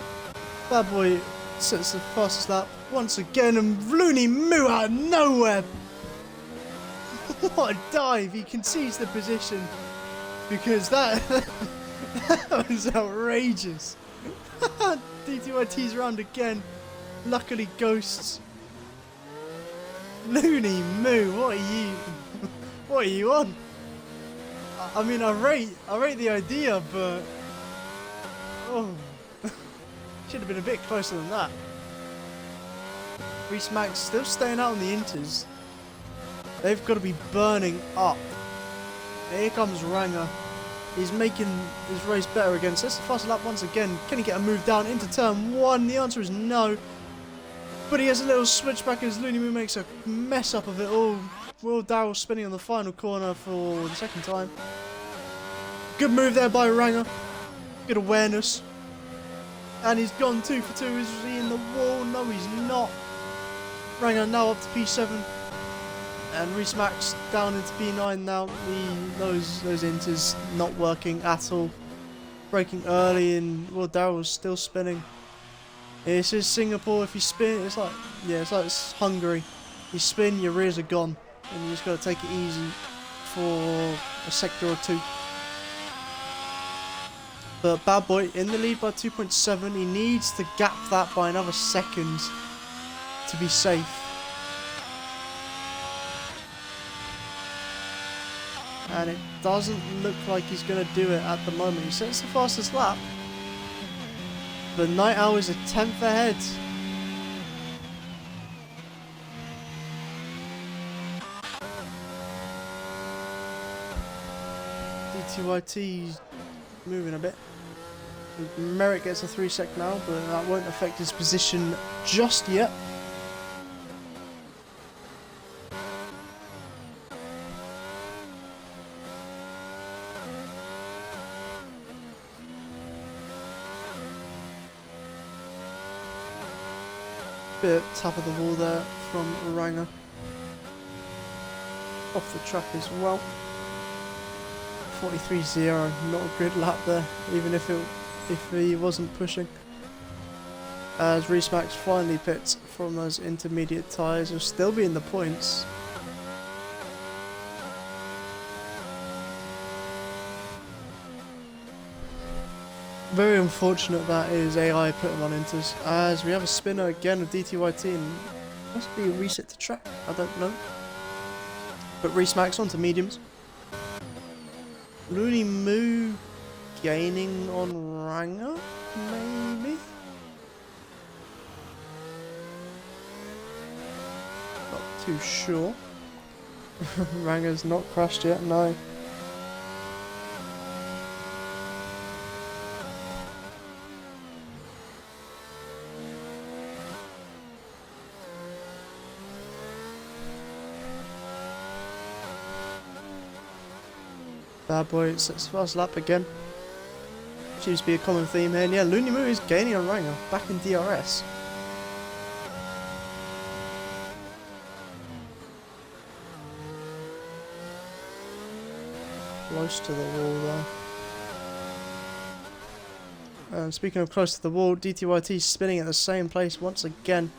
Bad Boy sets the fastest lap once again, and Looney Moo out of nowhere. What a dive! He concedes the position. Because that was outrageous. D2IT's round again. Luckily ghosts. Looney Moo, what are you? What are you on? I mean, I rate the idea, but oh, should have been a bit closer than that. Reese Max still staying out on the inters. They've got to be burning up. Here comes Ranger. He's making his race better again. So it's the fast lap once again. Can he get a move down into turn 1? The answer is no. But he has a little switchback as Looney Moo makes a mess up of it all. Will Darrell spinning on the final corner for the second time. Good move there by Ranger. Good awareness. And he's gone 2 for 2. Is he in the wall? No, he's not. Ranger now up to P7. And Reese Max down into P9 now. Those inters not working at all. Braking early, and well, Darrell's still spinning. This is Singapore. If you spin, it's like it's Hungary. You spin, your rears are gone, and you just got to take it easy for a sector or two. But Bad Boy in the lead by 2.7. He needs to gap that by another second to be safe. And it doesn't look like he's going to do it at the moment. He sets the fastest lap. The Night Owl is a 10th ahead. D2IT's moving a bit. Merritt gets a 3-sec now, but that won't affect his position just yet. Bit top of the wall there from Ranger. Off the track as well. 43.0, not a good lap there, even if he wasn't pushing. As Reese Max finally pits from those intermediate tyres, he'll still be in the points. Very unfortunate that is AI put him on Inters, as we have a spinner again with DTYT and must be a reset to track, I don't know. But Reese Max onto mediums. Looney Moo gaining on Ranger, maybe? Not too sure. Ranger's not crashed yet, no. Bad boy, it's its first lap again. Seems to be a common theme here. And yeah, Looney Moo is gaining on Ranger, back in DRS. Close to the wall there. And speaking of close to the wall, DTYT spinning at the same place once again.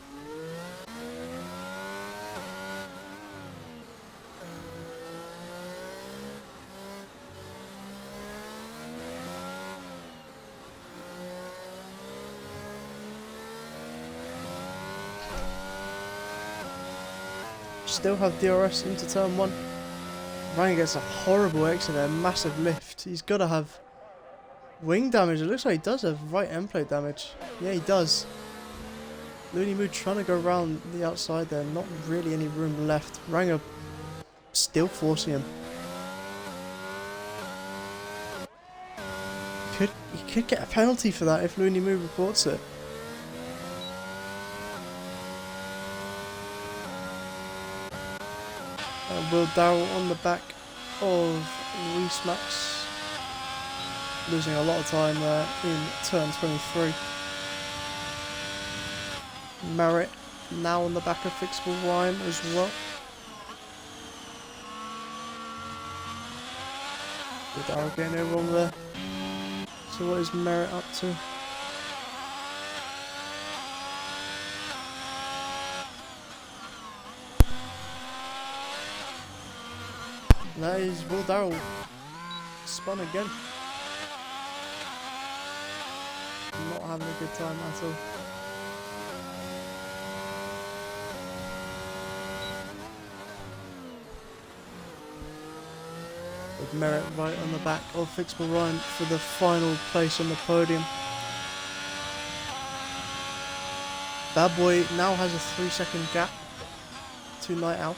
Still have DRS into turn 1. Ryan gets a horrible exit there, massive lift. He's got to have wing damage. It looks like he does have right end plate damage. Yeah, he does. Looney Moo trying to go around the outside there, not really any room left. Ranger still forcing him. He could get a penalty for that if Looney Moo reports it. Will Darrell on the back of Reese Max, losing a lot of time there in turn 23. Merritt now on the back of Fixable Rhyme as well. Will Darrell getting everyone there. So what is Merritt up to? That is Will Darrell spun again. Not having a good time at all. With Merritt right on the back of Fixable Rhyme for the final place on the podium. Bad Boy now has a 3-second gap to Night Owl.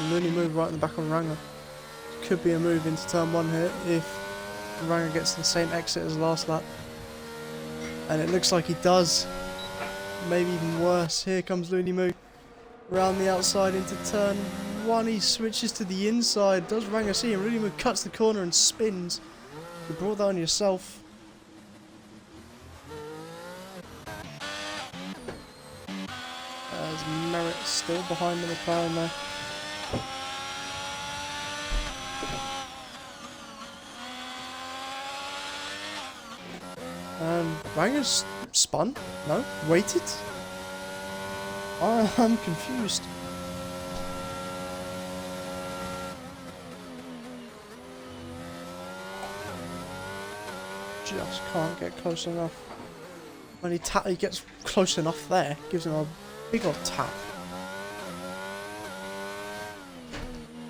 Looney Moo right in the back on Ranger. Could be a move into turn 1 here if Ranger gets the same exit as last lap. And it looks like he does. Maybe even worse. Here comes Looney Moo. Around the outside into turn 1. He switches to the inside. Does Ranger see him? Looney Moo cuts the corner and spins. You brought that on yourself. As Merritt still behind the McLaren there. Ranger's spun? No? Waited? I'm confused. Just can't get close enough. When he gets close enough there, gives him a big old tap.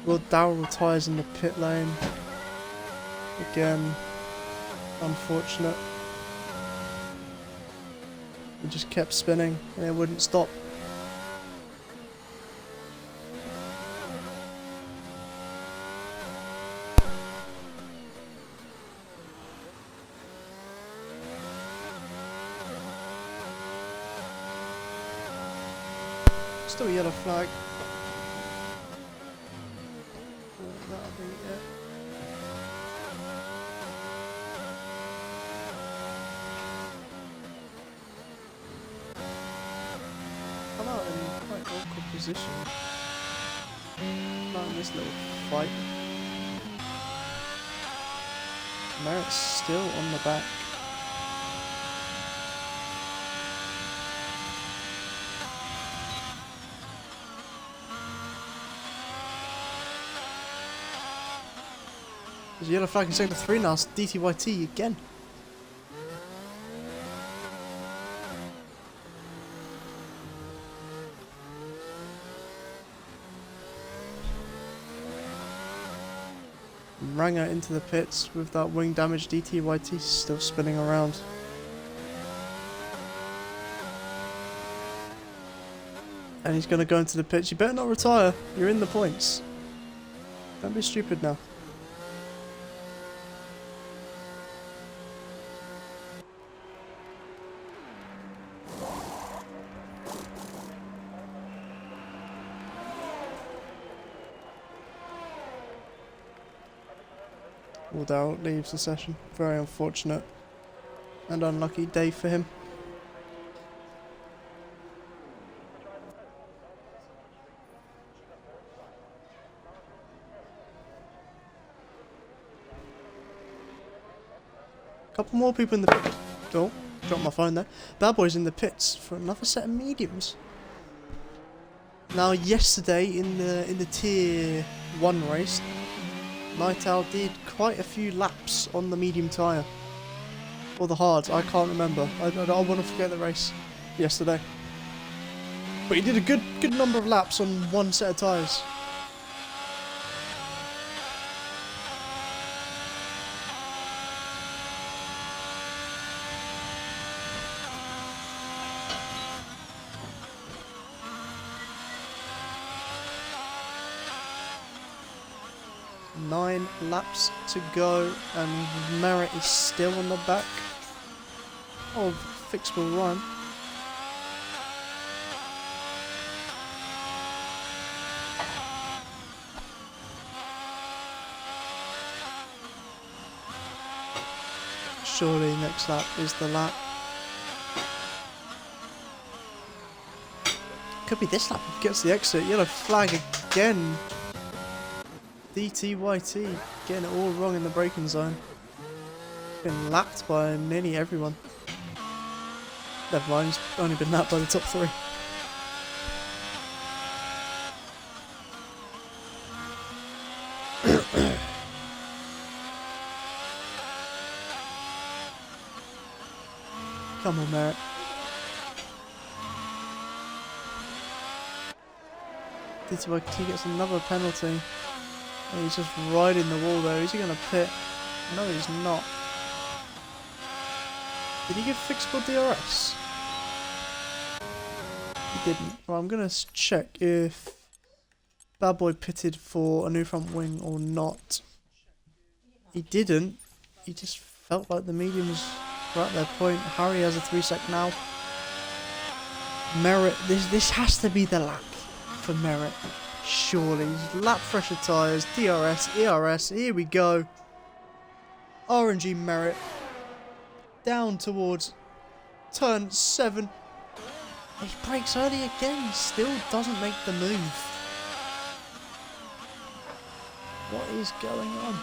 Will Darrell retires in the pit lane. Again, unfortunate. He just kept spinning and it wouldn't stop. Still a yellow flag. That'll be it. I'm out in quite awkward position. Not in this little fight. Merritt's still on the back. There's a yellow flag in sector 3 now. It's DTYT again. Ranger into the pits with that wing damage. DTYT still spinning around. And he's going to go into the pits. You better not retire. You're in the points. Don't be stupid now. Wardell leaves the session. Very unfortunate and unlucky day for him. Couple more people in the pit. Oh, dropped my phone there. Bad Boy's in the pits for another set of mediums. Now, yesterday in the tier 1 race, Night Owl did quite a few laps on the medium tyre. Or the hards, I can't remember. I want to forget the race yesterday. But he did a good number of laps on one set of tyres. Nine laps to go, and Merritt is still on the back of Fixable Run. Surely next lap is the lap. Could be this lap if he gets the exit. Yellow flag again. DTYT getting it all wrong in the braking zone. Been lapped by nearly everyone. Never mind, he's only been lapped by the top 3. Come on, Merritt. DTYT gets another penalty. And he's just riding the wall there. Is he going to pit? No, he's not. Did he give Fixable DRS? He didn't. Well, I'm going to check if Bad Boy pitted for a new front wing or not. He didn't. He just felt like the mediums were at their point. Harry has a 3-sec now. Merritt, this has to be the lap for Merritt. Surely. Lap fresher tyres, DRS, ERS, here we go. RNG Merritt. Down towards turn 7. He brakes early again, he still doesn't make the move. What is going on?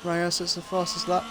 Reyes, it's the fastest lap.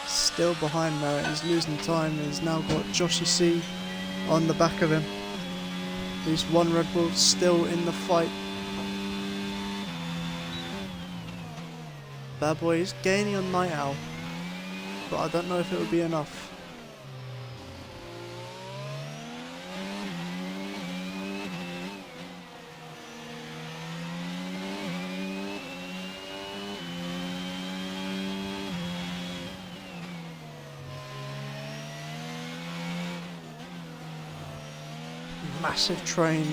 Still behind Merritt, he's losing time. He's now got Joshy C on the back of him. At least one Red Bull still in the fight. Bad Boy is gaining on Night Owl, but I don't know if it would be enough. Massive train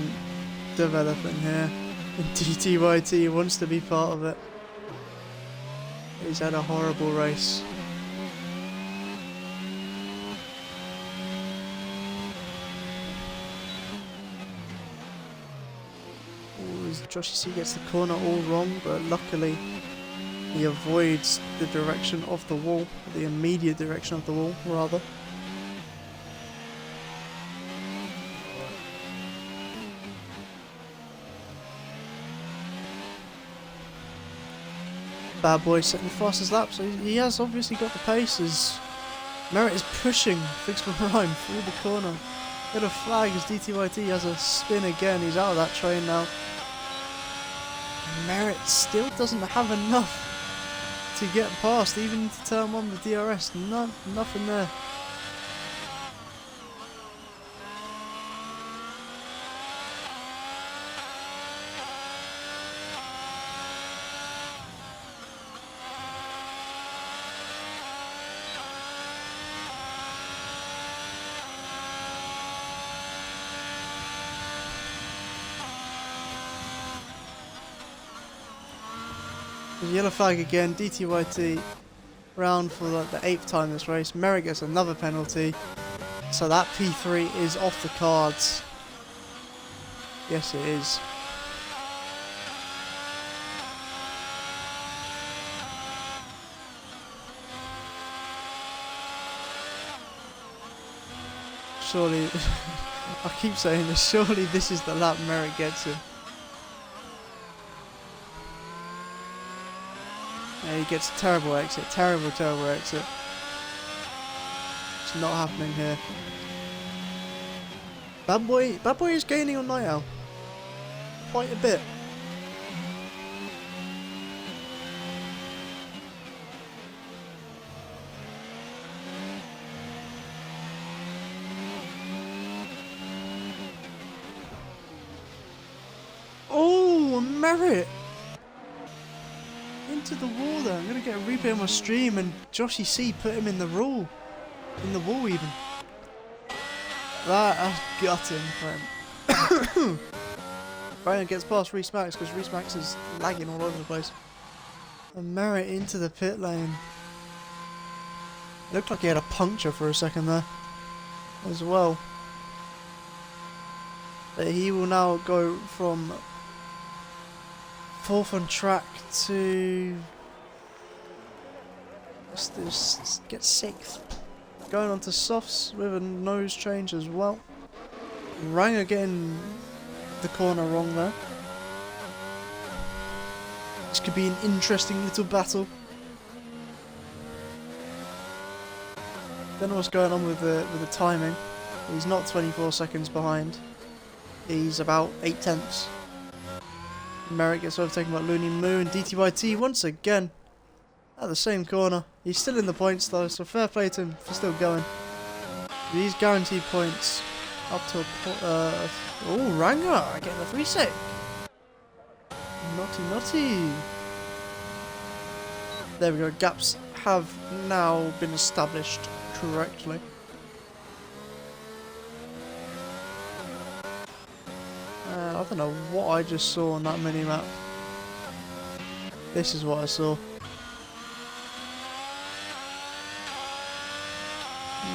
developing here, and DTYT wants to be part of it. He's had a horrible race. Joshy C gets the corner all wrong, but luckily he avoids the direction of the wall, the immediate direction of the wall, rather. Bad Boy setting the fastest lap, so he has obviously got the pace as Merritt is pushing Fixed Rhyme through the corner. Get a flag as DTYT has a spin again. He's out of that train now. Merritt still doesn't have enough to get past, even into turn 1 with DRS. Nothing there. Yellow flag again, DTYT round for like the 8th time this race. Merritt gets another penalty, so that P3 is off the cards. Yes, it is. Surely, I keep saying this, surely this is the lap Merritt gets him. Yeah, he gets a terrible exit, terrible exit. It's not happening here. Bad Boy is gaining on Night Owl. Quite a bit. Oh, Merritt! Into the wall there. I'm going to get a replay on my stream and Joshy C put him in the wall. In the wall even. That's gutting for him. Ryan gets past Reece Max because Reece Max is lagging all over the place. And Merritt into the pit lane. Looked like he had a puncture for a second there as well. But he will now go from 4th on track to let's get 6th. Going on to softs with a nose change as well. Ranger getting the corner wrong there. This could be an interesting little battle. Don't know what's going on with the timing. He's not 24 seconds behind. He's about 8 tenths. Merritt gets overtaken by Looney Moo, and DTYT once again at the same corner. He's still in the points though, so fair play to him for still going. These guaranteed points up to a oh, Ranger getting the free save. Naughty. There we go. Gaps have now been established correctly. I don't know what I just saw on that mini-map. This is what I saw.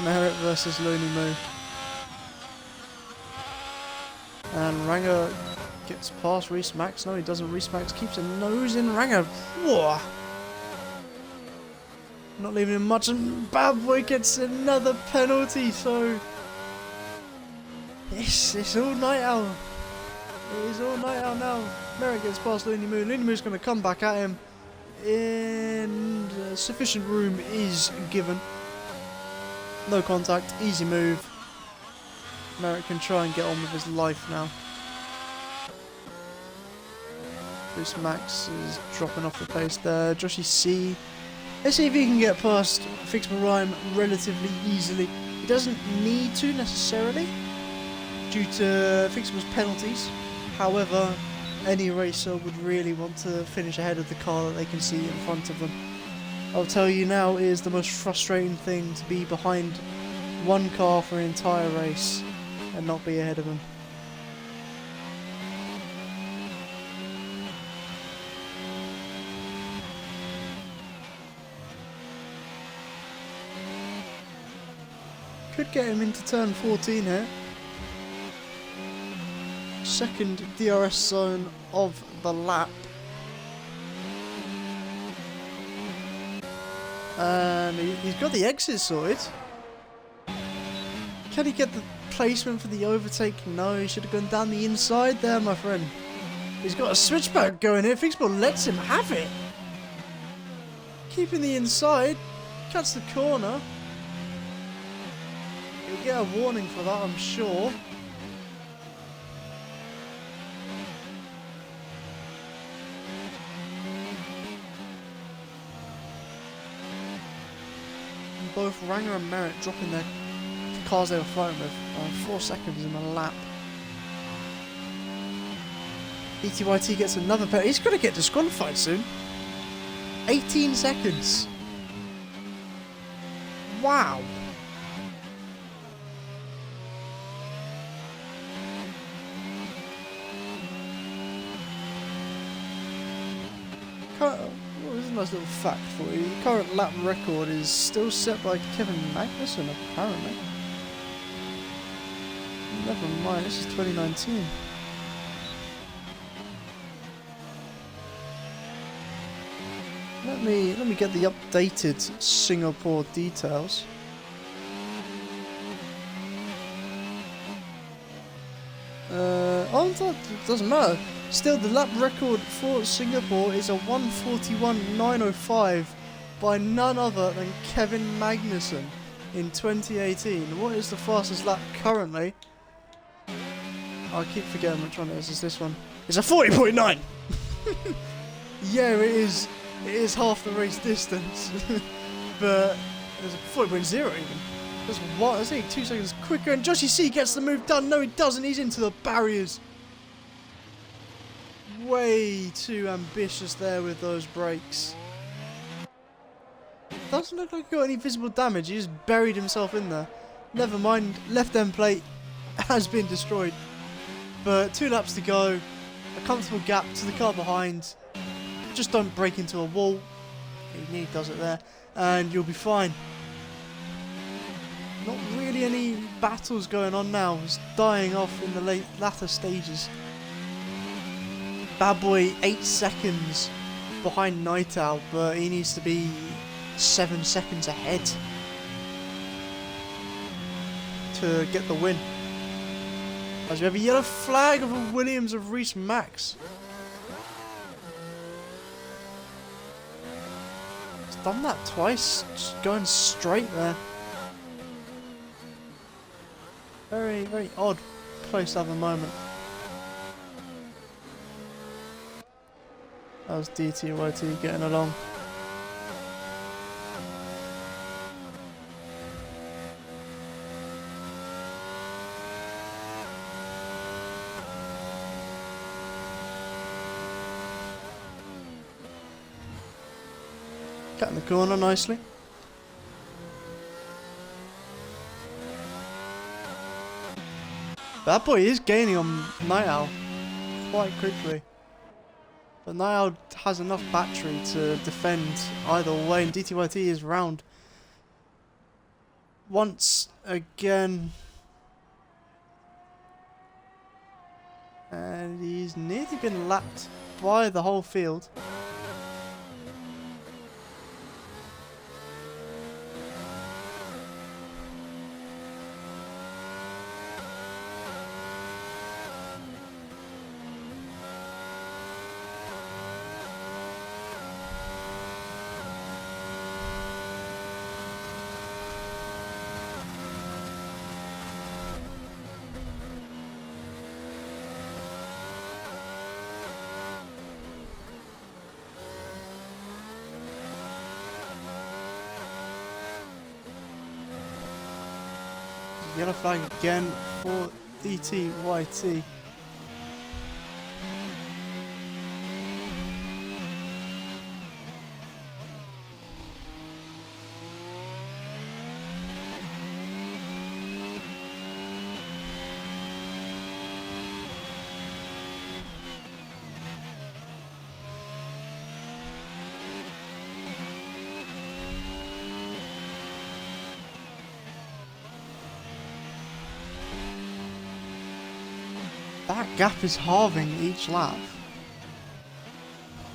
Merritt versus Looney Moo. And Ranger gets past Reece Max. No, he doesn't. Reece Max keeps a nose in Ranger. Whoa! Not leaving him much, and Bad Boy gets another penalty, so it's all Night Owl. It is all Night Owl now. Merritt gets past Looney Moo. Looney Moo's going to come back at him, and sufficient room is given. No contact, easy move. Merritt can try and get on with his life now. Reese Max is dropping off the pace there. Joshy C. Let's see if he can get past Fixable Rhyme relatively easily. He doesn't need to necessarily, due to Fixable's penalties. However, any racer would really want to finish ahead of the car that they can see in front of them. I'll tell you now, it is the most frustrating thing to be behind one car for an entire race and not be ahead of them. Could get him into turn 14 here. Second DRS zone of the lap. And he's got the exit sorted. Can he get the placement for the overtake? No, he should have gone down the inside there, my friend. He's got a switchback going here. Fixable lets him have it. Keeping the inside. Cuts the corner. He'll get a warning for that, I'm sure. And both Ranger and Merritt dropping their cars they were flying with. 4 seconds in the lap. ETYT gets another penalty. He's going to get disqualified soon. 18 seconds. Wow. This is a nice little fact for you. The current lap record is still set by Kevin Magnussen, apparently. Never mind, this is 2019. Let me get the updated Singapore details. Oh, that doesn't matter. Still, the lap record for Singapore is a 1:41.905 by none other than Kevin Magnussen in 2018. What is the fastest lap currently? I keep forgetting which one it is. It's this one. It's a 40.9. Yeah, it is. It is half the race distance, but there's a 40.0 even. That's what I think. 2 seconds quicker, and Joshy C gets the move done. No, he doesn't. He's into the barriers. Way too ambitious there with those brakes. Doesn't look like he got any visible damage. He just buried himself in there. Never mind. Left end plate has been destroyed. But 2 laps to go. A comfortable gap to the car behind. Just don't break into a wall. He nearly does it there. And you'll be fine. Not really any battles going on now. It's dying off in the latter stages. Bad Boy 8 seconds behind Night Owl, but he needs to be 7 seconds ahead to get the win. As we have a yellow flag of a Williams of Reese Max. He's done that twice, just going straight there. Very, very odd place to have a moment. That was DTYT getting along. Cutting the corner nicely. That boy is gaining on Night Owl quite quickly. But Night Owl has enough battery to defend either way, and DTYT is round. Once again. And he's nearly been lapped by the whole field. Yellow flag again for DTYT. That gap is halving each lap.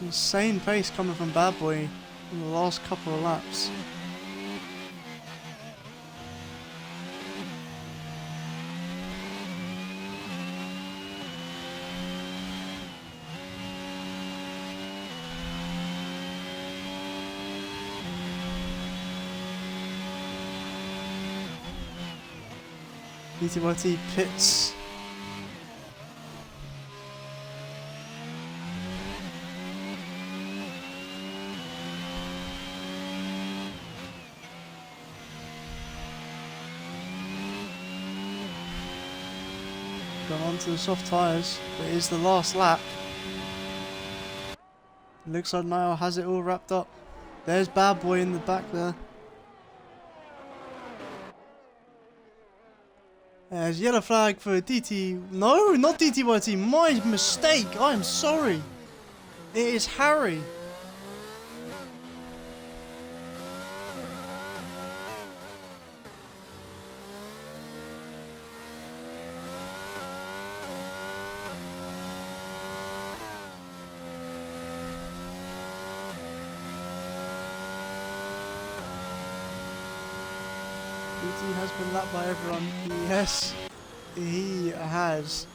Insane pace coming from Bad Boy in the last couple of laps. DTYT pits. Gone on to the soft tyres, but it is the last lap. Looks like Niall has it all wrapped up. There's Bad Boy in the back there. There's yellow flag for DT. No, not DTYT. My mistake. I'm sorry. It is Harry. DT has been lapped by everyone. Yes, he has.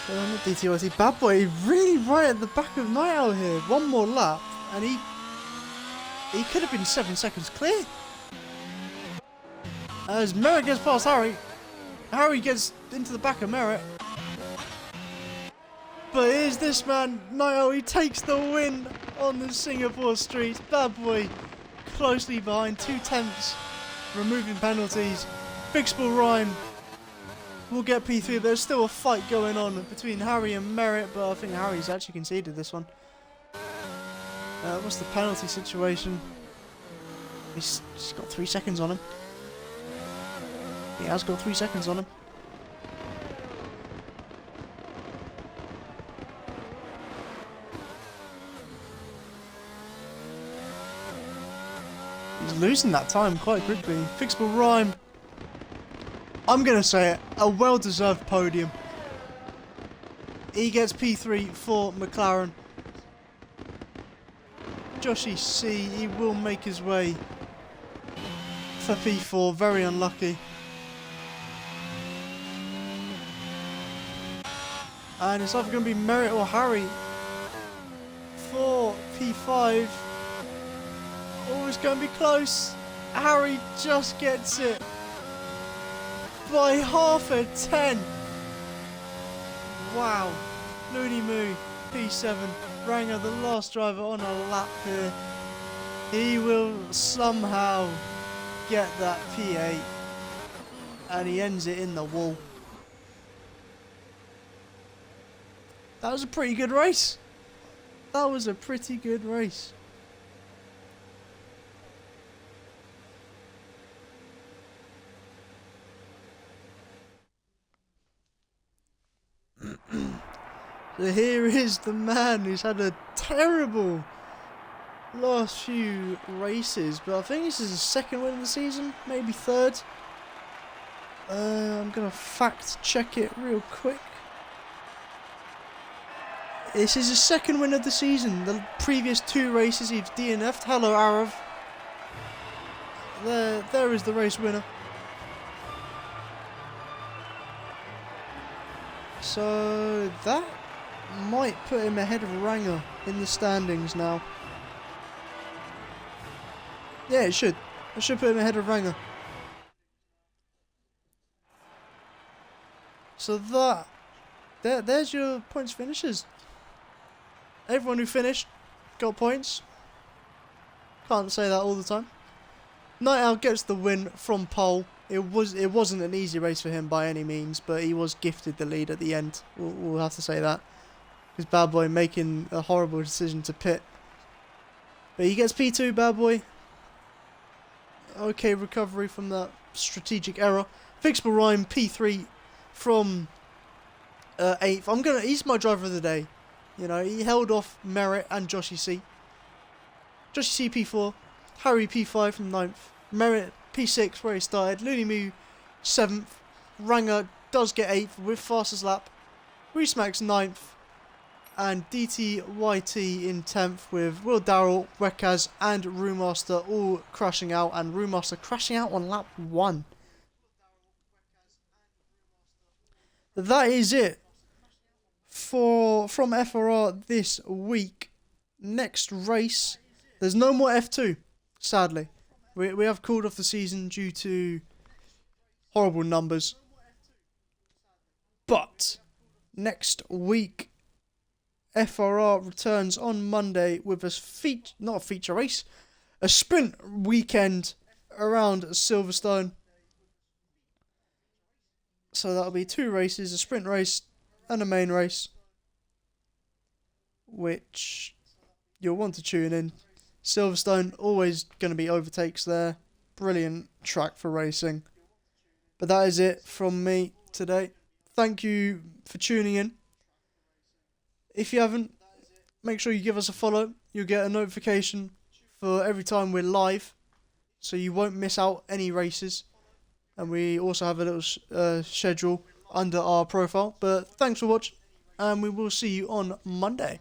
Not DTYT, Bad Boy really right at the back of Night Owl here. One more lap and he could have been 7 seconds clear. As Merritt gets past Harry, Harry gets into the back of Merritt. But here's this man, Night Owl, he takes the win on the Singapore streets. Bad Boy closely behind, 2/10, removing penalties. Fixable Rhyme will get P3, but there's still a fight going on between Harry and Merritt, but I think Harry's actually conceded this one. What's the penalty situation? He's got 3 seconds on him. He has got 3 seconds on him. He's losing that time quite quickly. Fixable Rhyme. I'm going to say it. A well-deserved podium. He gets P3 for McLaren. Joshy C, he will make his way for P4. Very unlucky. And it's either going to be Merritt or Harry for P5. Oh, it's going to be close. Harry just gets it by half a 10. Wow. Looney Moo, P7. Ranger, the last driver on a lap here. He will somehow get that P8. And he ends it in the wall. That was a pretty good race. That was a pretty good race. So here is the man who's had a terrible last few races, but I think this is his second win of the season, maybe third. I'm going to fact check it real quick. This is his second win of the season. The previous 2 races he's DNF'd. Hello, Arav. There is the race winner. So that might put him ahead of Ranger in the standings now. Yeah, it should. It should put him ahead of Ranger. So there's your points finishes. Everyone who finished got points. Can't say that all the time. Night Owl gets the win from pole. It wasn't an easy race for him by any means, but he was gifted the lead at the end. We'll have to say that. Because Bad Boy making a horrible decision to pit. But he gets P2, Bad Boy. Okay, recovery from that strategic error. Fixable Rhyme P3 from 8th. He's my driver of the day. You know, he held off Merritt and Joshy C. Joshy C P4, Harry P5 from 9th, Merritt P6 where he started, Looney Moo 7th, Ranger does get 8th with fastest lap, Reesmax 9th, and DTYT in 10th with Will Darrell, Rekaz and Roomaster all crashing out, and Roomaster crashing out on lap 1. That is it from FRR this week. Next race, there's no more F2, sadly. We have called off the season due to horrible numbers. But next week, FRR returns on Monday with a not a feature race, a sprint weekend around Silverstone. So that'll be 2 races, a sprint race and a main race, which you'll want to tune in. Silverstone, always going to be overtakes there. Brilliant track for racing. But that is it from me today. Thank you for tuning in. If you haven't, make sure you give us a follow. You'll get a notification for every time we're live, so you won't miss out any races. And we also have a little schedule under our profile. But thanks for watching, and we will see you on Monday.